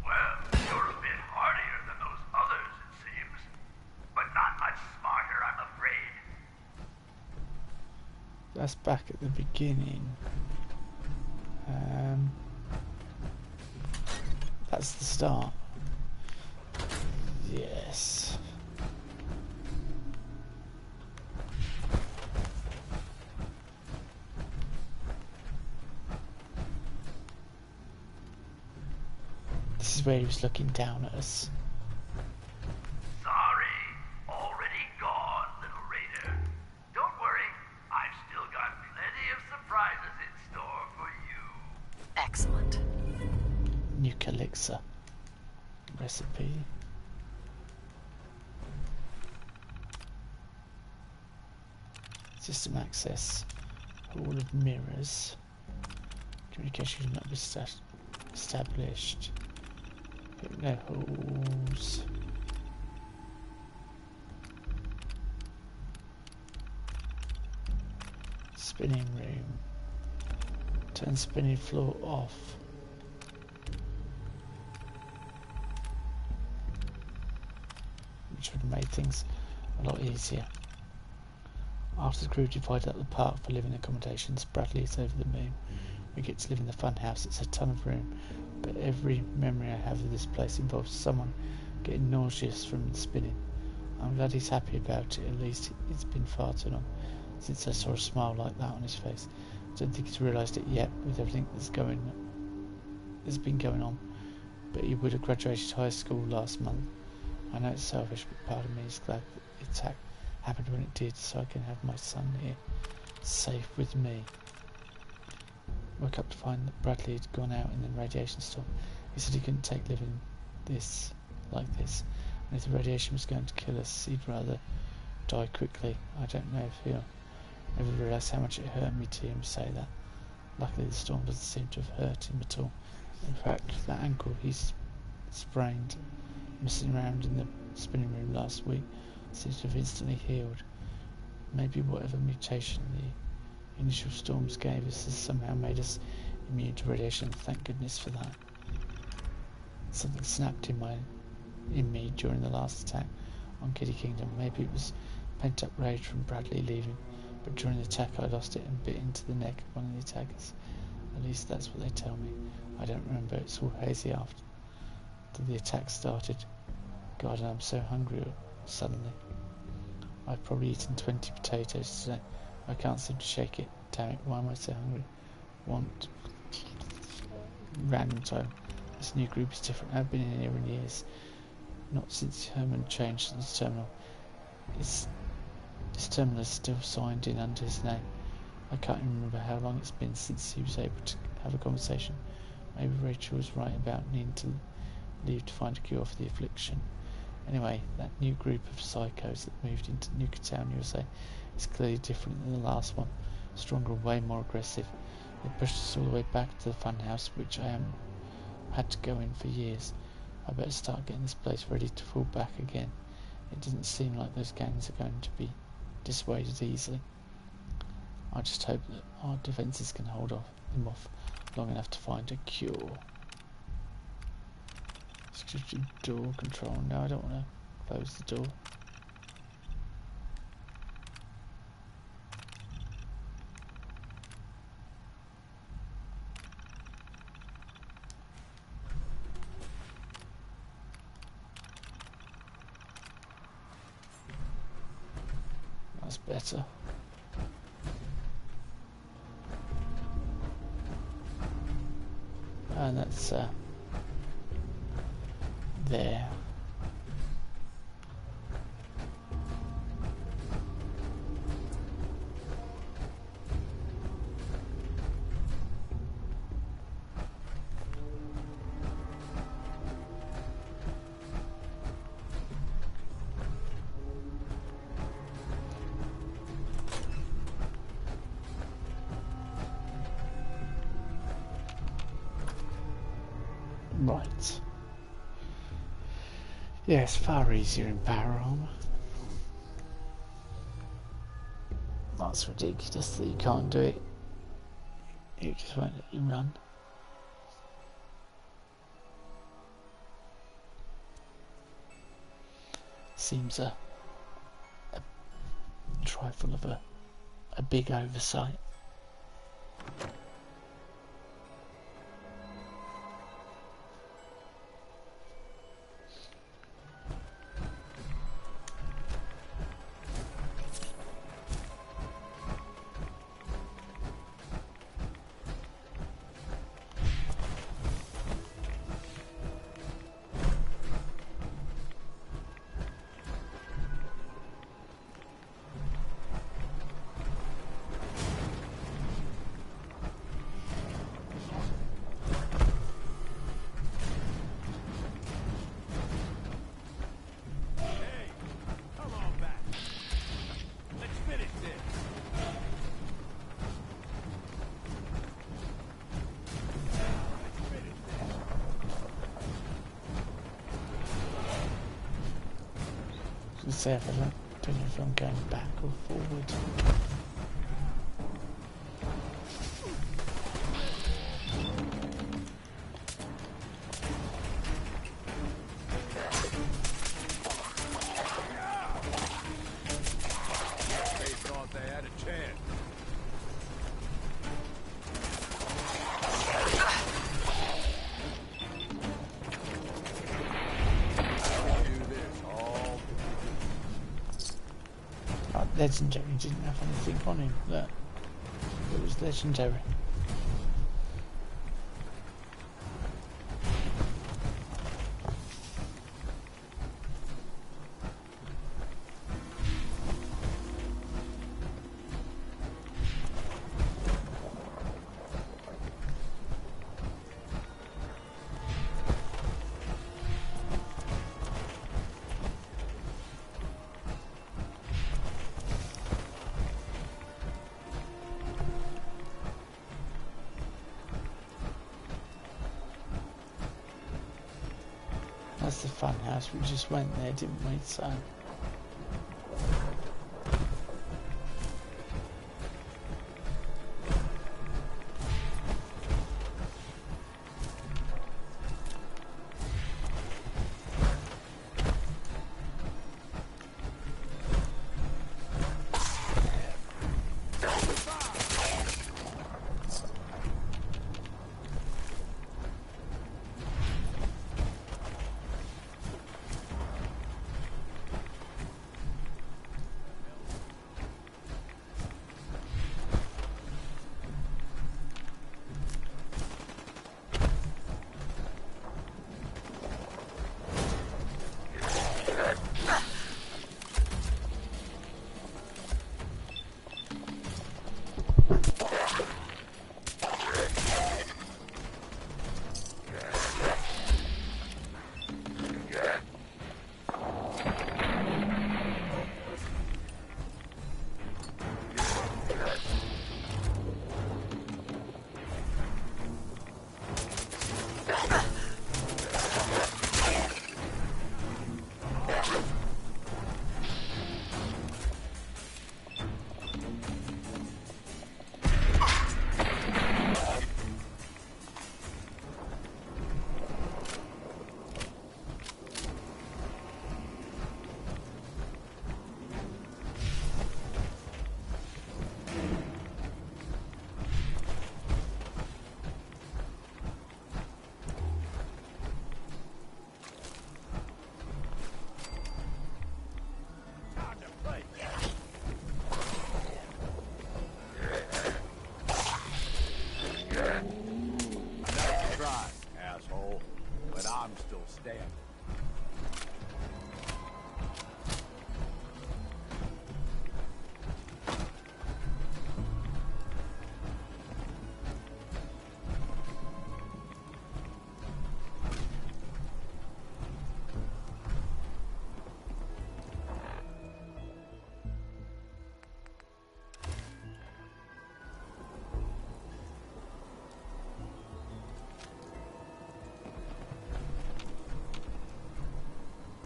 Well, you're a bit hardier than those others, it seems. But not much smarter, I'm afraid. That's back at the beginning. That's the start. Yes. This is where he was looking down at us. Sorry, already gone, little raider. Don't worry, I've still got plenty of surprises in store for you. Excellent. Nuke elixir recipe. System access. Hall of mirrors. Communication not established. No halls. Spinning room. Turn spinning floor off. Which would have made things a lot easier. After the crew divided up the park for living accommodations, Bradley is over the moon. We get to live in the fun house. It's a ton of room, but every memory I have of this place involves someone getting nauseous from the spinning. I'm glad he's happy about it. At least it's been far too long since I saw a smile like that on his face. I don't think he's realised it yet with everything that's been going on, but he would have graduated high school last month. I know it's selfish, but part of me is glad that it happened when it did, so I can have my son here, safe with me. Woke up to find that Bradley had gone out and then radiation stopped. He said he couldn't take living like this, and if the radiation was going to kill us, he'd rather die quickly. I don't know if he'll ever realise how much it hurt me to hear him say that. Luckily the storm doesn't seem to have hurt him at all. In fact, that ankle he's sprained, messing around in the spinning room last week, seems to have instantly healed. Maybe whatever mutation the initial storms gave us has somehow made us immune to radiation. Thank goodness for that. Something snapped in me during the last attack on Kitty Kingdom. Maybe it was pent up rage from Bradley leaving, but during the attack I lost it and bit into the neck of one of the attackers. At least that's what they tell me. I don't remember. It's all hazy after the attack started. God, I'm so hungry suddenly. I've probably eaten 20 potatoes today. I can't seem to shake it. Damn it, why am I so hungry? Want random time. This new group is different. I've been in here in years. Not since Herman changed this terminal. This terminal is still signed in under his name. I can't even remember how long it's been since he was able to have a conversation. Maybe Rachel was right about needing to leave to find a cure for the affliction. Anyway, that new group of psychos that moved into Newcatown, USA, is clearly different than the last one. Stronger, way more aggressive. They pushed us all the way back to the fun house, which I haven't had to go in for years. I better start getting this place ready to fall back again. It doesn't seem like those gangs are going to be dissuaded easily. I just hope that our defences can hold them off long enough to find a cure. Restricted door control. No, I don't want to close the door. That's better. And that's there. Right. Yeah, it's far easier in power armor. That's ridiculous that you can't do it. It just won't let you run. Seems a trifle of a big oversight. Say if I don't know if I'm going back or forward. They thought they had legendary didn't have anything on him. Look, it was legendary. That's the fun house. We just went there, didn't we? So.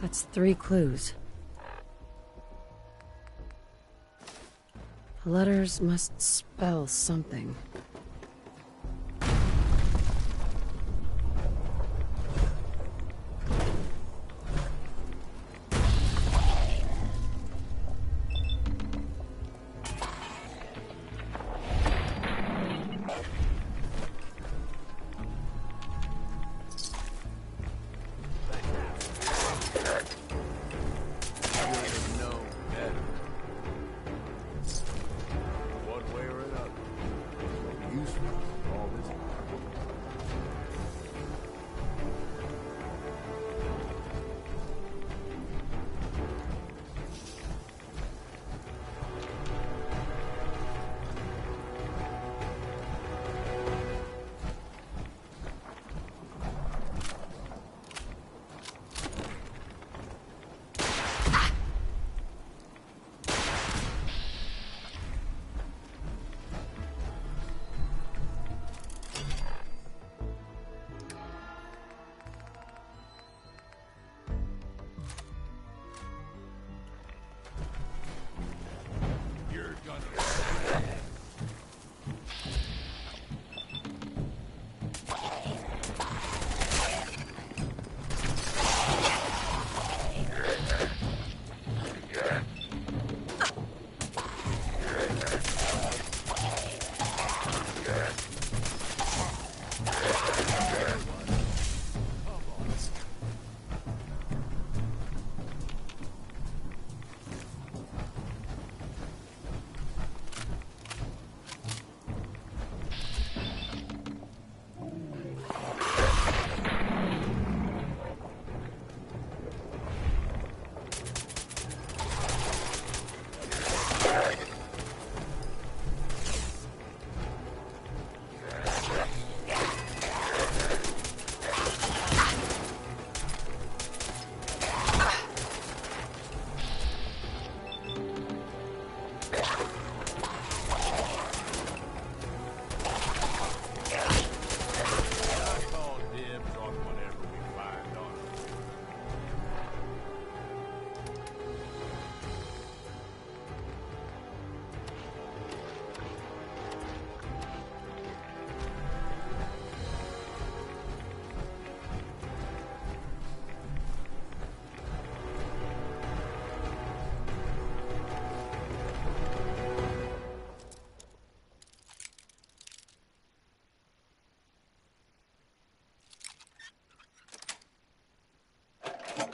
That's 3 clues. The letters must spell something.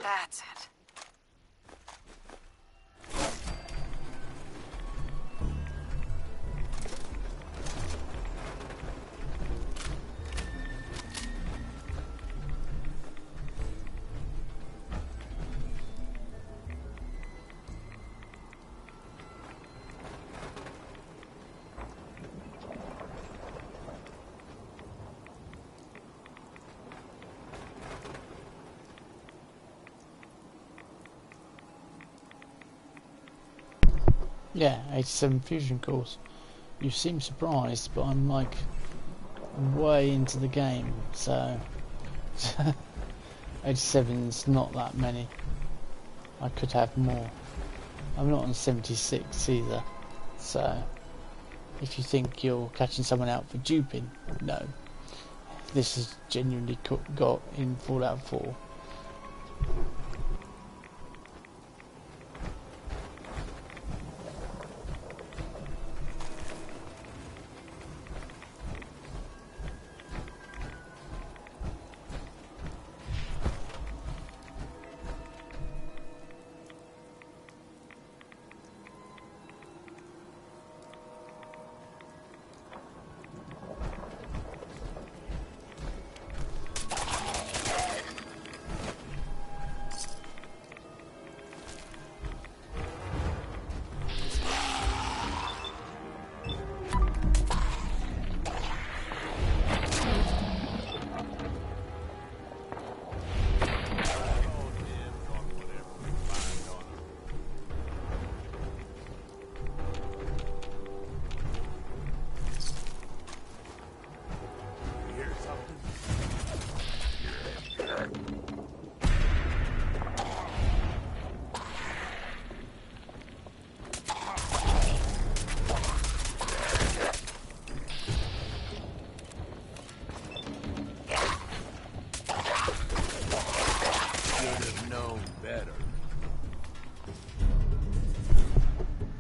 That's it. Yeah, 87 fusion cores. You seem surprised, but I'm like way into the game, so 87's not that many. I could have more. I'm not on 76 either, so if you think you're catching someone out for duping, no. This is genuinely got in Fallout 4.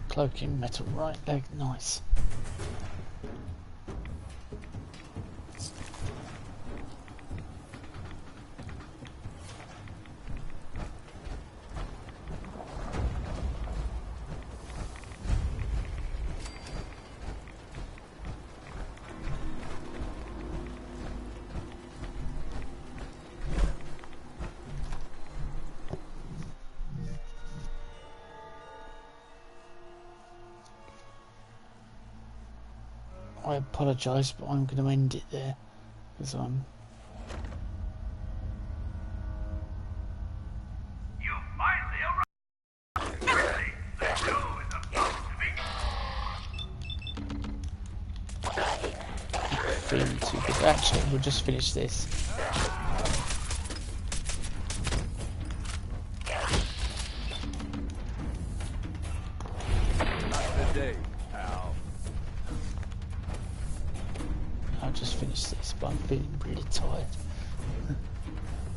Cloaking metal right leg, nice. I apologise, but I'm going to end it there because I'm. You finally arrived. Everything the show is about to begin. Feeling too good. Actually, we'll just finish this. Not today, pal. I'll just finish this, but I'm feeling really tired.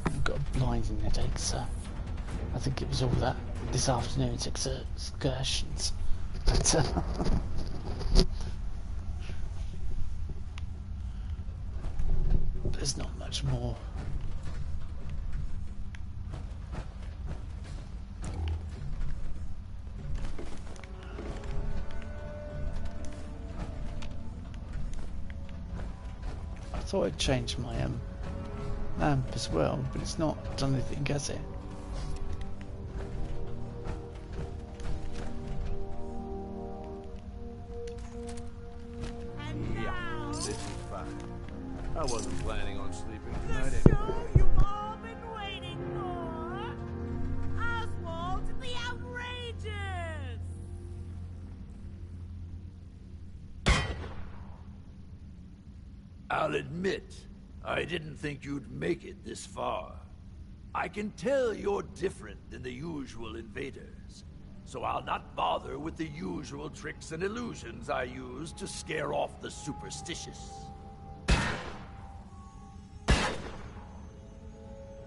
I've got a blinding headache, so I think it was all that this afternoon's excursions. But there's not much more. I thought I'd change my lamp as well, but it's not done anything, has it? Yeah, this is fine. I wasn't planning on sleeping tonight The anyway. show you've all been waiting for! Oswald the Outrageous! I'll admit, I didn't think you'd make it this far. I can tell you're different than the usual invaders, so I'll not bother with the usual tricks and illusions I use to scare off the superstitious.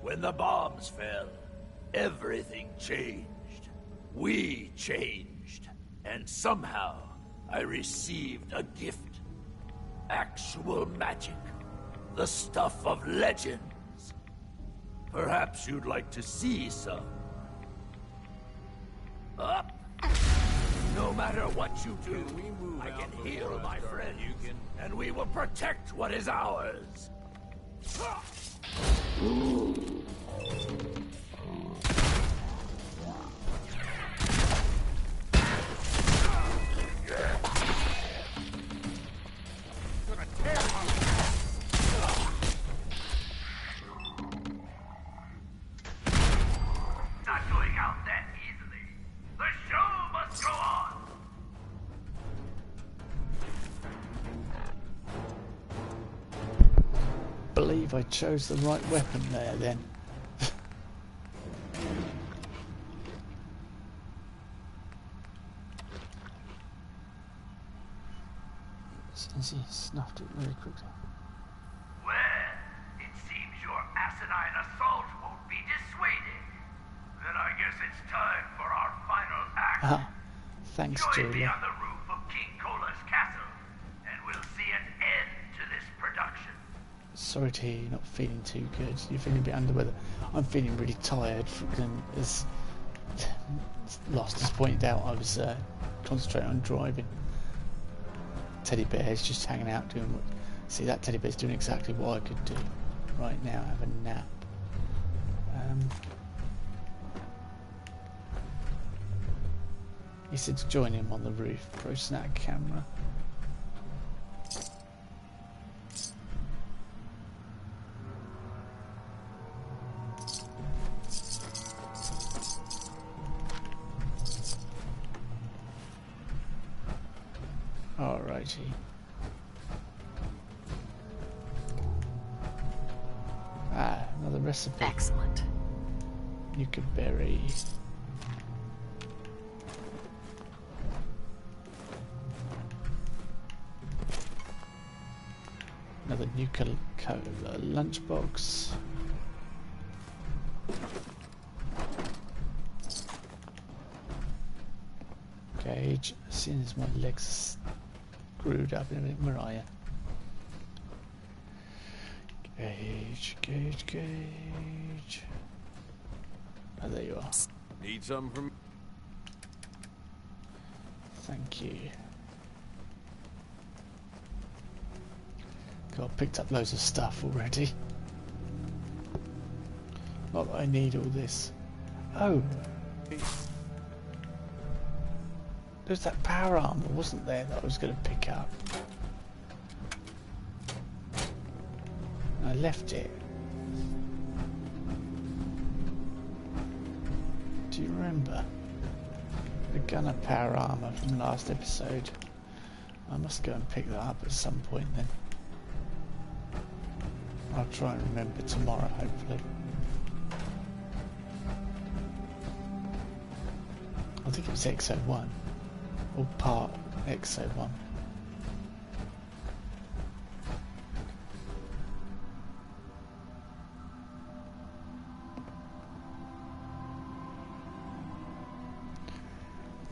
When the bombs fell, everything changed. We changed. And somehow, I received a gift. Actual magic. The stuff of legends. Perhaps you'd like to see some. Up! No matter what you do, I can heal my friend, and we will protect what is ours. Not going out that easily. The show must go on. Believe I chose the right weapon there then. As he snuffed it very quickly. Well, it seems your asinine assault won't be dissuaded. Then I guess it's time for our final act. Ah, thanks, Join me Julia. on the roof of King Cola's castle, and we'll see an end to this production. Sorry to hear you're not feeling too good. You're feeling a bit under the weather. I'm feeling really tired. As Lost has pointed out, I was concentrating on driving. Teddy bear's just hanging out doing what... See, that teddy bear's doing exactly what I could do right now, have a nap. He said to join him on the roof. Pro snack camera. Alrighty. Ah, another recipe. Excellent. Yucca berry. Another Nuka lunchbox. Gauge. As soon as my legs screwed up in a minute, Mariah. Gauge, gauge, gauge. Oh, there you are. Need something from... Thank you. God, I picked up loads of stuff already. Not that I need all this. Oh! There's that power armor, wasn't there, that I was going to pick up? I left it. Do you remember? The gunner power armor from last episode. I must go and pick that up at some point then. I'll try and remember tomorrow, hopefully. I think it was XO1. Or part XO1.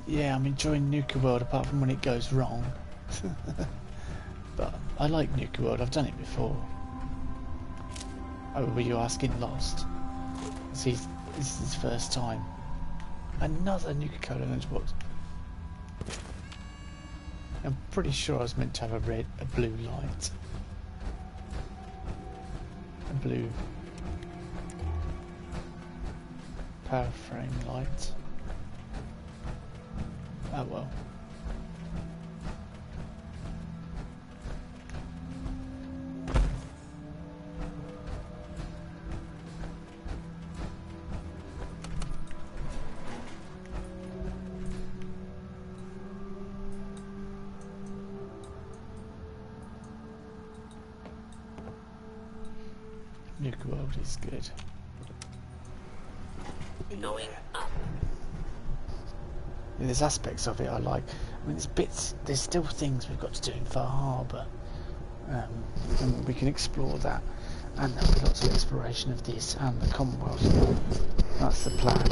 Yeah, I'm enjoying Nuka World apart from when it goes wrong. But I like Nuka World, I've done it before. Oh, were you asking Lost? See, this is his first time. Another Nuka-Cola lunchbox. I'm pretty sure I was meant to have a blue light. A blue power frame light. Oh well. Nuka World is good. Going up. Yeah, there's aspects of it I like. I mean, there's still things we've got to do in Far Harbour. And we can explore that. And there'll be lots of exploration of this and the Commonwealth. That's the plan,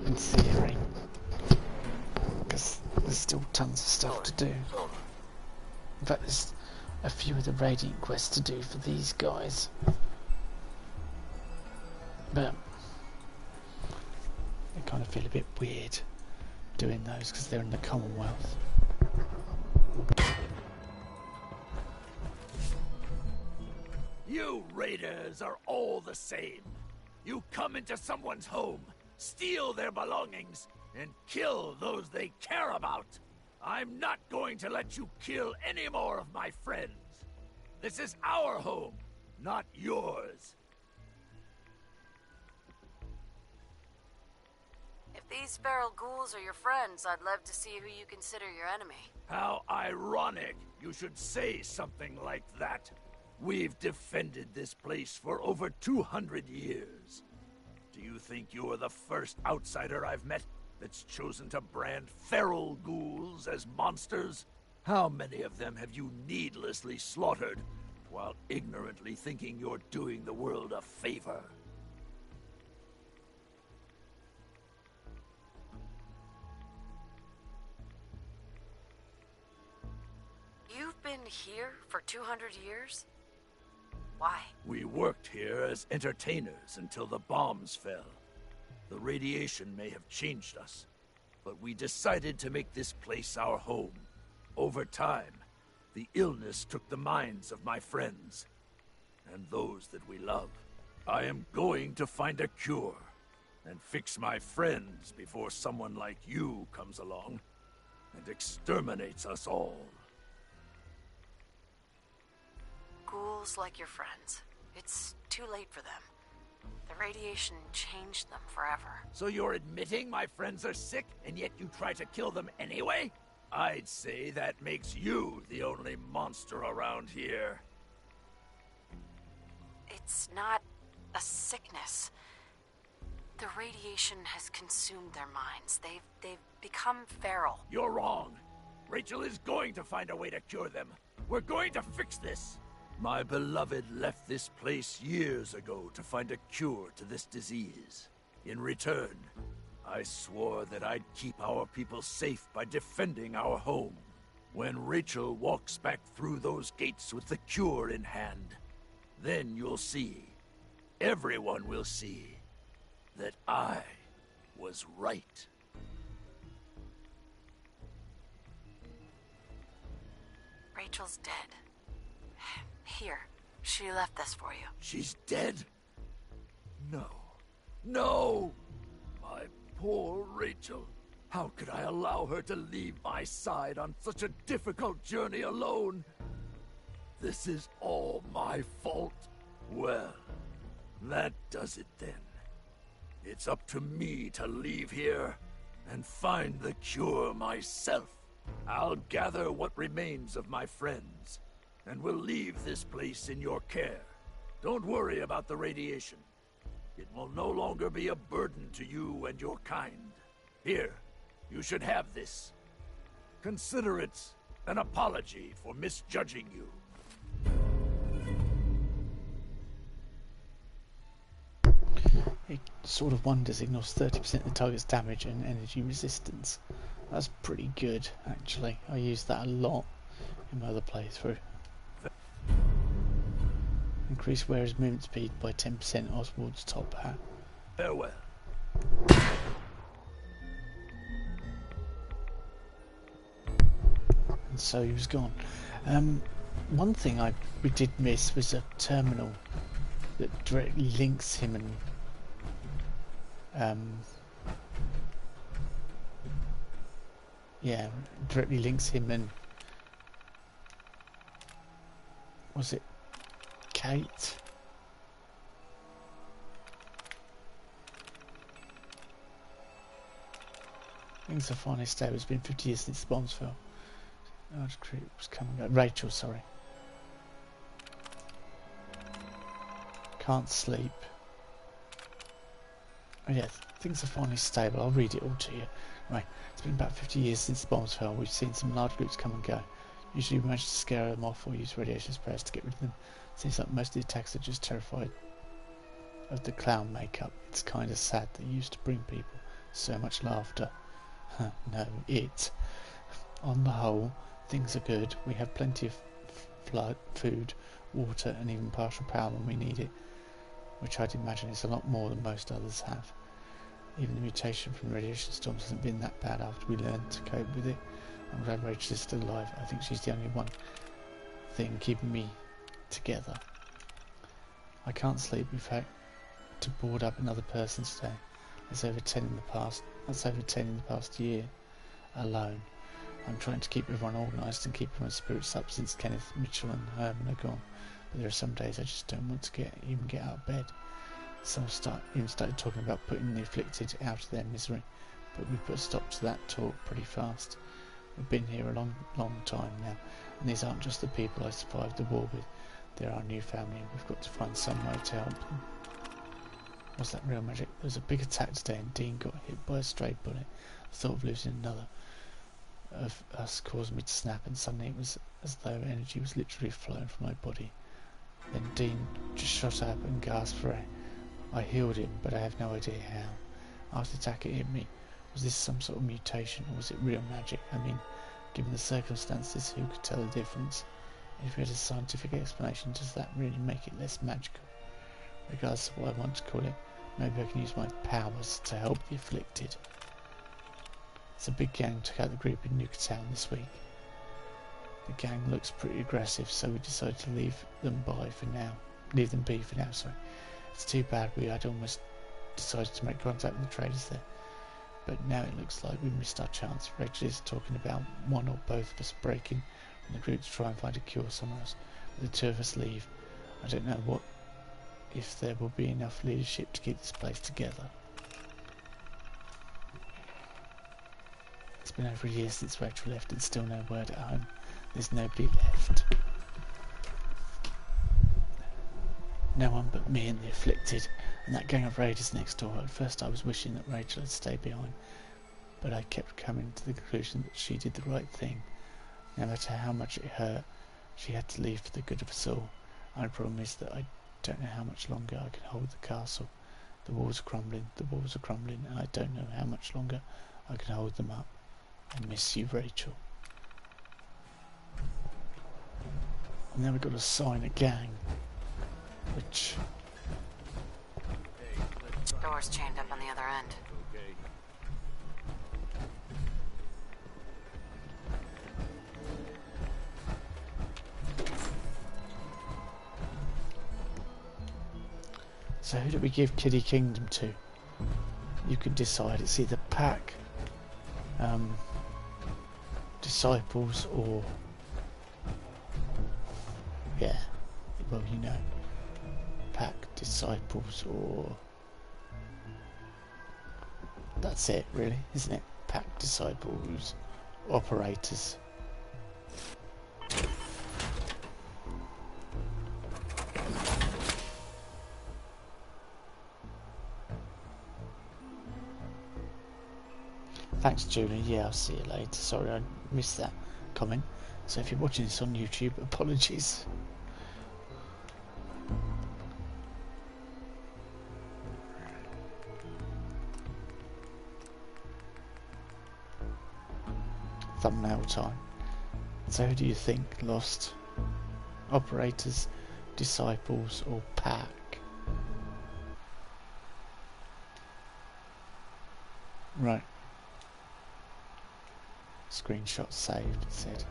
in theory. Because there's still tons of stuff to do. In fact, there's a few of the Radiant quests to do for these guys. But I kind of feel a bit weird doing those because they're in the Commonwealth. You raiders are all the same. You come into someone's home, steal their belongings, and kill those they care about. I'm not going to let you kill any more of my friends. This is our home, not yours. If these feral ghouls are your friends, I'd love to see who you consider your enemy. How ironic you should say something like that. We've defended this place for over 200 years. Do you think you're the first outsider I've met that's chosen to brand feral ghouls as monsters? How many of them have you needlessly slaughtered while ignorantly thinking you're doing the world a favor? You've been here for 200 years? Why? We worked here as entertainers until the bombs fell. The radiation may have changed us, but we decided to make this place our home. Over time, the illness took the minds of my friends, and those that we love. I am going to find a cure, and fix my friends before someone like you comes along and exterminates us all. Ghouls like your friends. It's too late for them. The radiation changed them forever. So you're admitting my friends are sick, and yet you try to kill them anyway? I'd say that makes you the only monster around here. It's not a sickness. The radiation has consumed their minds. They've become feral. You're wrong. Rachel is going to find a way to cure them. We're going to fix this. My beloved left this place years ago to find a cure to this disease. In return, I swore that I'd keep our people safe by defending our home. When Rachel walks back through those gates with the cure in hand, then you'll see, everyone will see, that I was right. Rachel's dead. Here, she left this for you. She's dead? No. No! My poor Rachel. How could I allow her to leave my side on such a difficult journey alone? This is all my fault. Well, that does it then. It's up to me to leave here and find the cure myself. I'll gather what remains of my friends, and we'll leave this place in your care. Don't worry about the radiation. It will no longer be a burden to you and your kind. Here, you should have this. Consider it an apology for misjudging you. It sort of wonders, ignores 30% of the target's damage and energy resistance. That's pretty good, actually. I use that a lot in my other playthrough. Increase wearer's movement speed by 10% Oswald's top hat. Farewell. And so he was gone. One thing we did miss was a terminal that directly links him and directly links him and was it Kate? Things are finally stable. It's been 50 years since the bombs fell. Large creep was coming up. Rachel, sorry. Can't sleep. Oh yeah, things are finally stable. I'll read it all to you. Right, it's been about 50 years since the bombs fell. We've seen some large groups come and go. Usually we manage to scare them off or use radiation sprays to get rid of them. Seems like most of the attacks are just terrified of the clown makeup. It's kind of sad. They used to bring people so much laughter. No, it. On the whole, things are good. We have plenty of food, water, and even partial power when we need it. which I'd imagine is a lot more than most others have. Even the mutation from radiation storms hasn't been that bad after we learned to cope with it. I'm glad Rachel is still alive. I think she's the only one thing keeping me together. I can't sleep. We've had to board up another person today. That's over 10 in the past year alone. I'm trying to keep everyone organised and keep everyone's spirits up since Kenneth, Mitchell and Herman are gone. But there are some days I just don't want to even get out of bed. Some even started talking about putting the afflicted out of their misery, but we put a stop to that talk pretty fast. We've been here a long time now, and these aren't just the people I survived the war with. They're our new family, and we've got to find some way to help them. Was that real magic? There was a big attack today, and Dean got hit by a stray bullet. The thought of losing another of us caused me to snap, and suddenly it was as though energy was literally flowing from my body. Then Dean just shot up and gasped for air. I healed him, but I have no idea how. After the attack it hit me. Was this some sort of mutation, or was it real magic? I mean, given the circumstances, who could tell the difference? If we had a scientific explanation, does that really make it less magical? Regardless of what I want to call it, maybe I can use my powers to help the afflicted. It's a big gang took out the group in Nuketown this week. The gang looks pretty aggressive, so we decided to leave them be for now, sorry. It's too bad, we had almost decided to make contact with the traders there. But now it looks like we missed our chance. Rachel is talking about one or both of us breaking from the group to try and find a cure somewhere else. But the two of us leave. I don't know if there will be enough leadership to keep this place together. It's been over a year since Rachel left and still no word at home. There's nobody left. No one but me and the afflicted, and that gang of raiders next door. At first I was wishing that Rachel had stayed behind, but I kept coming to the conclusion that she did the right thing. No matter how much it hurt, she had to leave for the good of us all. My problem is that I don't know how much longer I can hold the castle. The walls are crumbling, and I don't know how much longer I can hold them up. I miss you, Rachel. And then we've got to sign a gang, which... Door's chained up on the other end. So who do we give Kiddie Kingdom to? You can decide. It's either Pack, Disciples, or... yeah, well, you know. Pack, Disciples, or... that's it, really, isn't it? Pack, Disciples, Operators. Thanks, Julie. Yeah, I'll see you later. Sorry, I missed that comment. So if you're watching this on YouTube, apologies. Thumbnail time. So who do you think lost? Operators, Disciples, or Pack? Right. Screenshot saved, it said.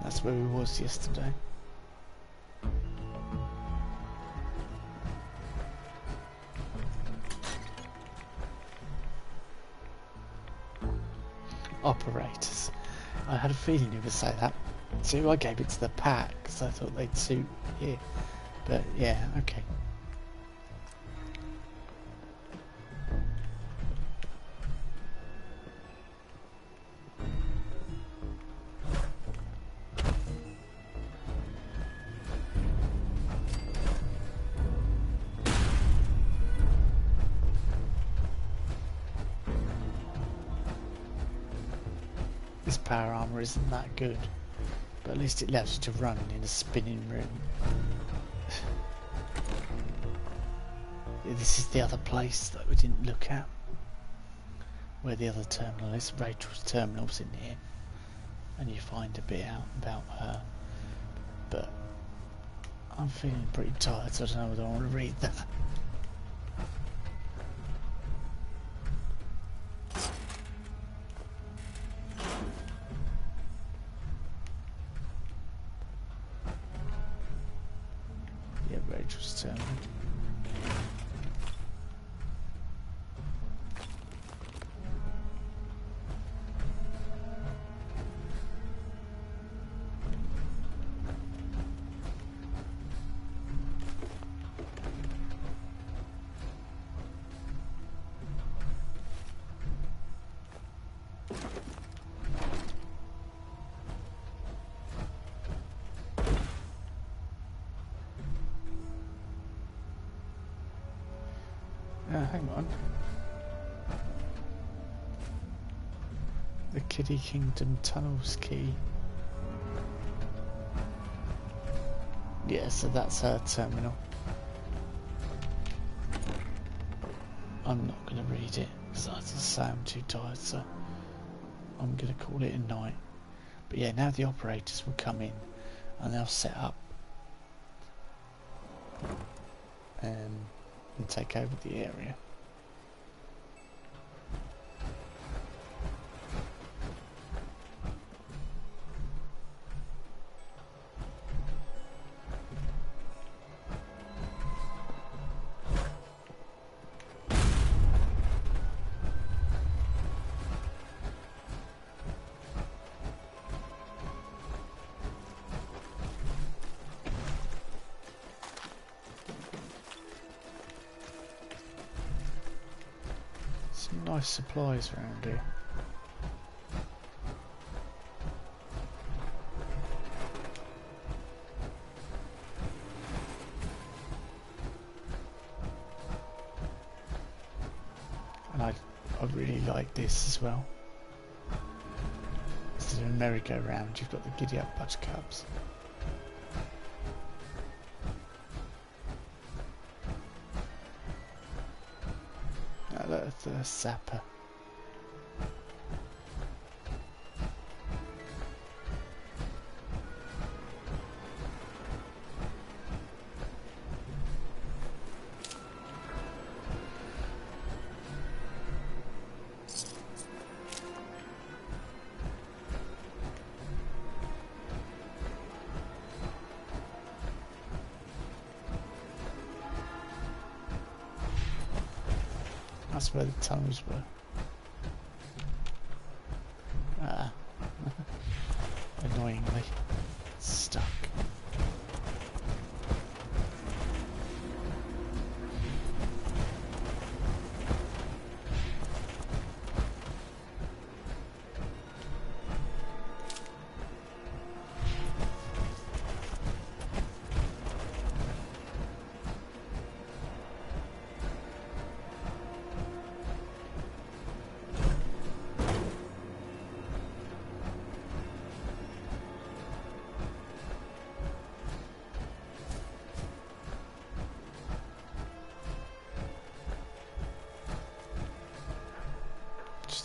That's where we was yesterday. Operators. I had a feeling you would say that. So I gave it to the Pack because I thought they'd suit here. But yeah, okay. this power armor isn't that good, but at least it allows you to run in a spinning room. This is the other place that we didn't look at, where the other terminal is. Rachel's terminal's in here, and you find a bit out about her. But I'm feeling pretty tired, so I don't know whether I want to read that. Yeah, Rachel's terminal. Hang on. The Kiddie Kingdom Tunnels key. Yeah, so that's her terminal. I'm not going to read it because as I say I'm too tired, so I'm going to call it a night. But yeah, now the operators will come in and they'll set up and take over the area. Nice supplies around here. And I really like this as well. Instead of a merry-go-round, you've got the giddy-up buttercups. The sapper. That's where the tunnels were. Ah. Annoyingly stuck.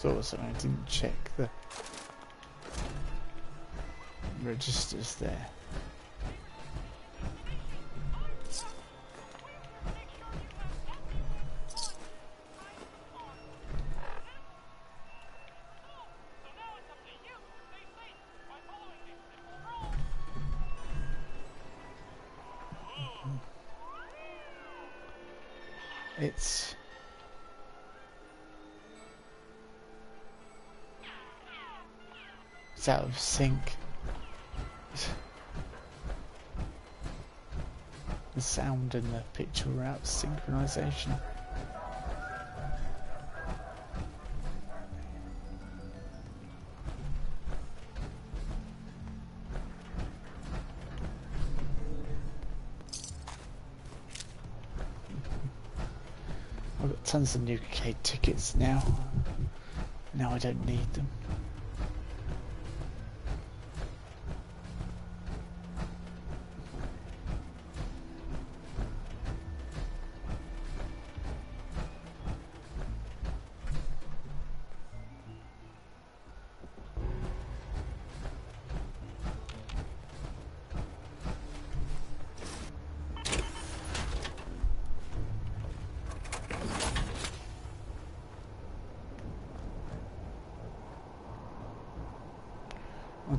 Thought so. I didn't check the registers there. It's out of sync. The sound and the picture are out of synchronization. I've got tons of new arcade tickets now. Now I don't need them.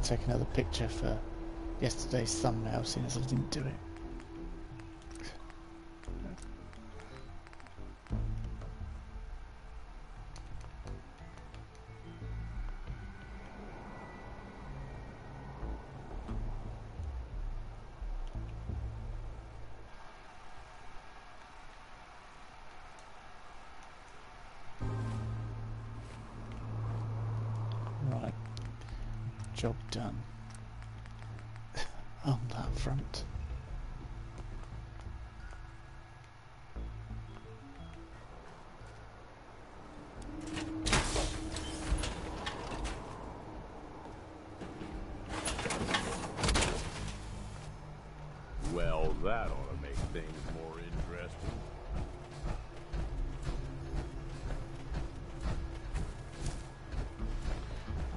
to take another picture for yesterday's thumbnail, seeing as I didn't do it. Right, job done on that front. Well, that ought to make things more interesting.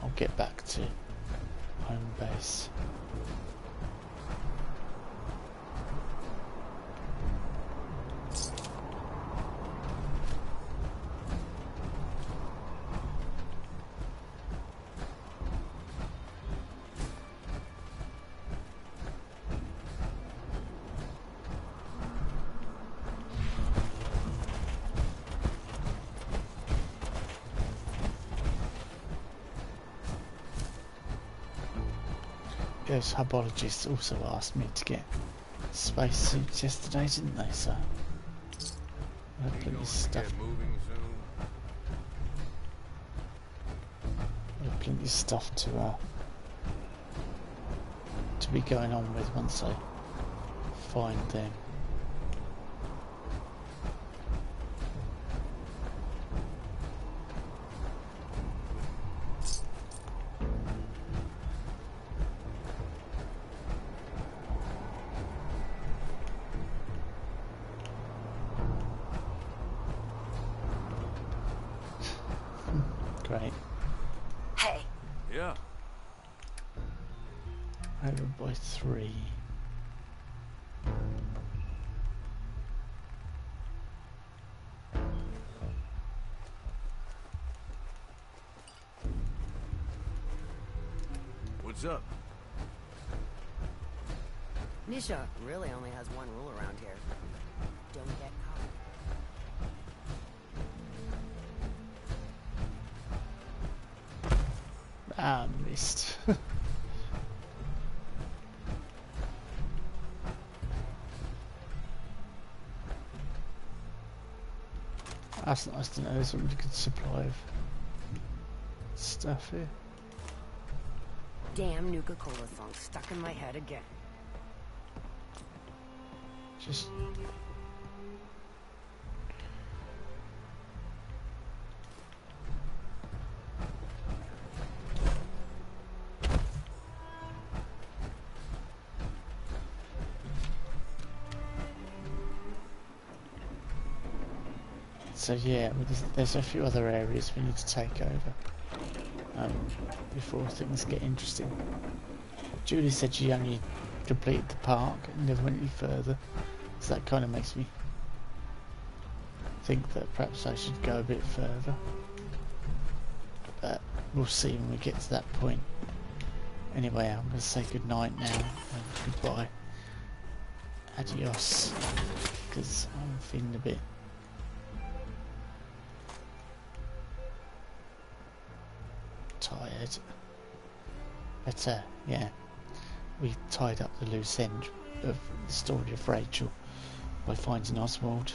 I'll get back to home base. Those hubologists also asked me to get spacesuits yesterday, didn't they? So I had plenty of stuff. I had plenty of stuff to be going on with once I find them. Great. Hey. Yeah. Over by 3. What's up? Nisha really only has one rule around here. Don't get caught. Ah, missed. That's nice to know there's a really good supply of stuff here. Damn Nuka-Cola song stuck in my head again. Just so yeah, there's a few other areas we need to take over before things get interesting. Julie said she only completed the park and never went any further, so that kind of makes me think that perhaps I should go a bit further. But we'll see when we get to that point. Anyway, I'm going to say good night now and goodbye. Adios, because I'm feeling a bit tired. But yeah, we tied up the loose end of the story of Rachel by finding Oswald.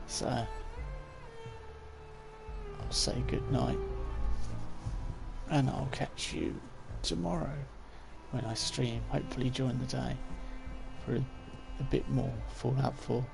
So I'll say good night, and I'll catch you tomorrow when I stream, hopefully during the day, for a bit more Fallout 4.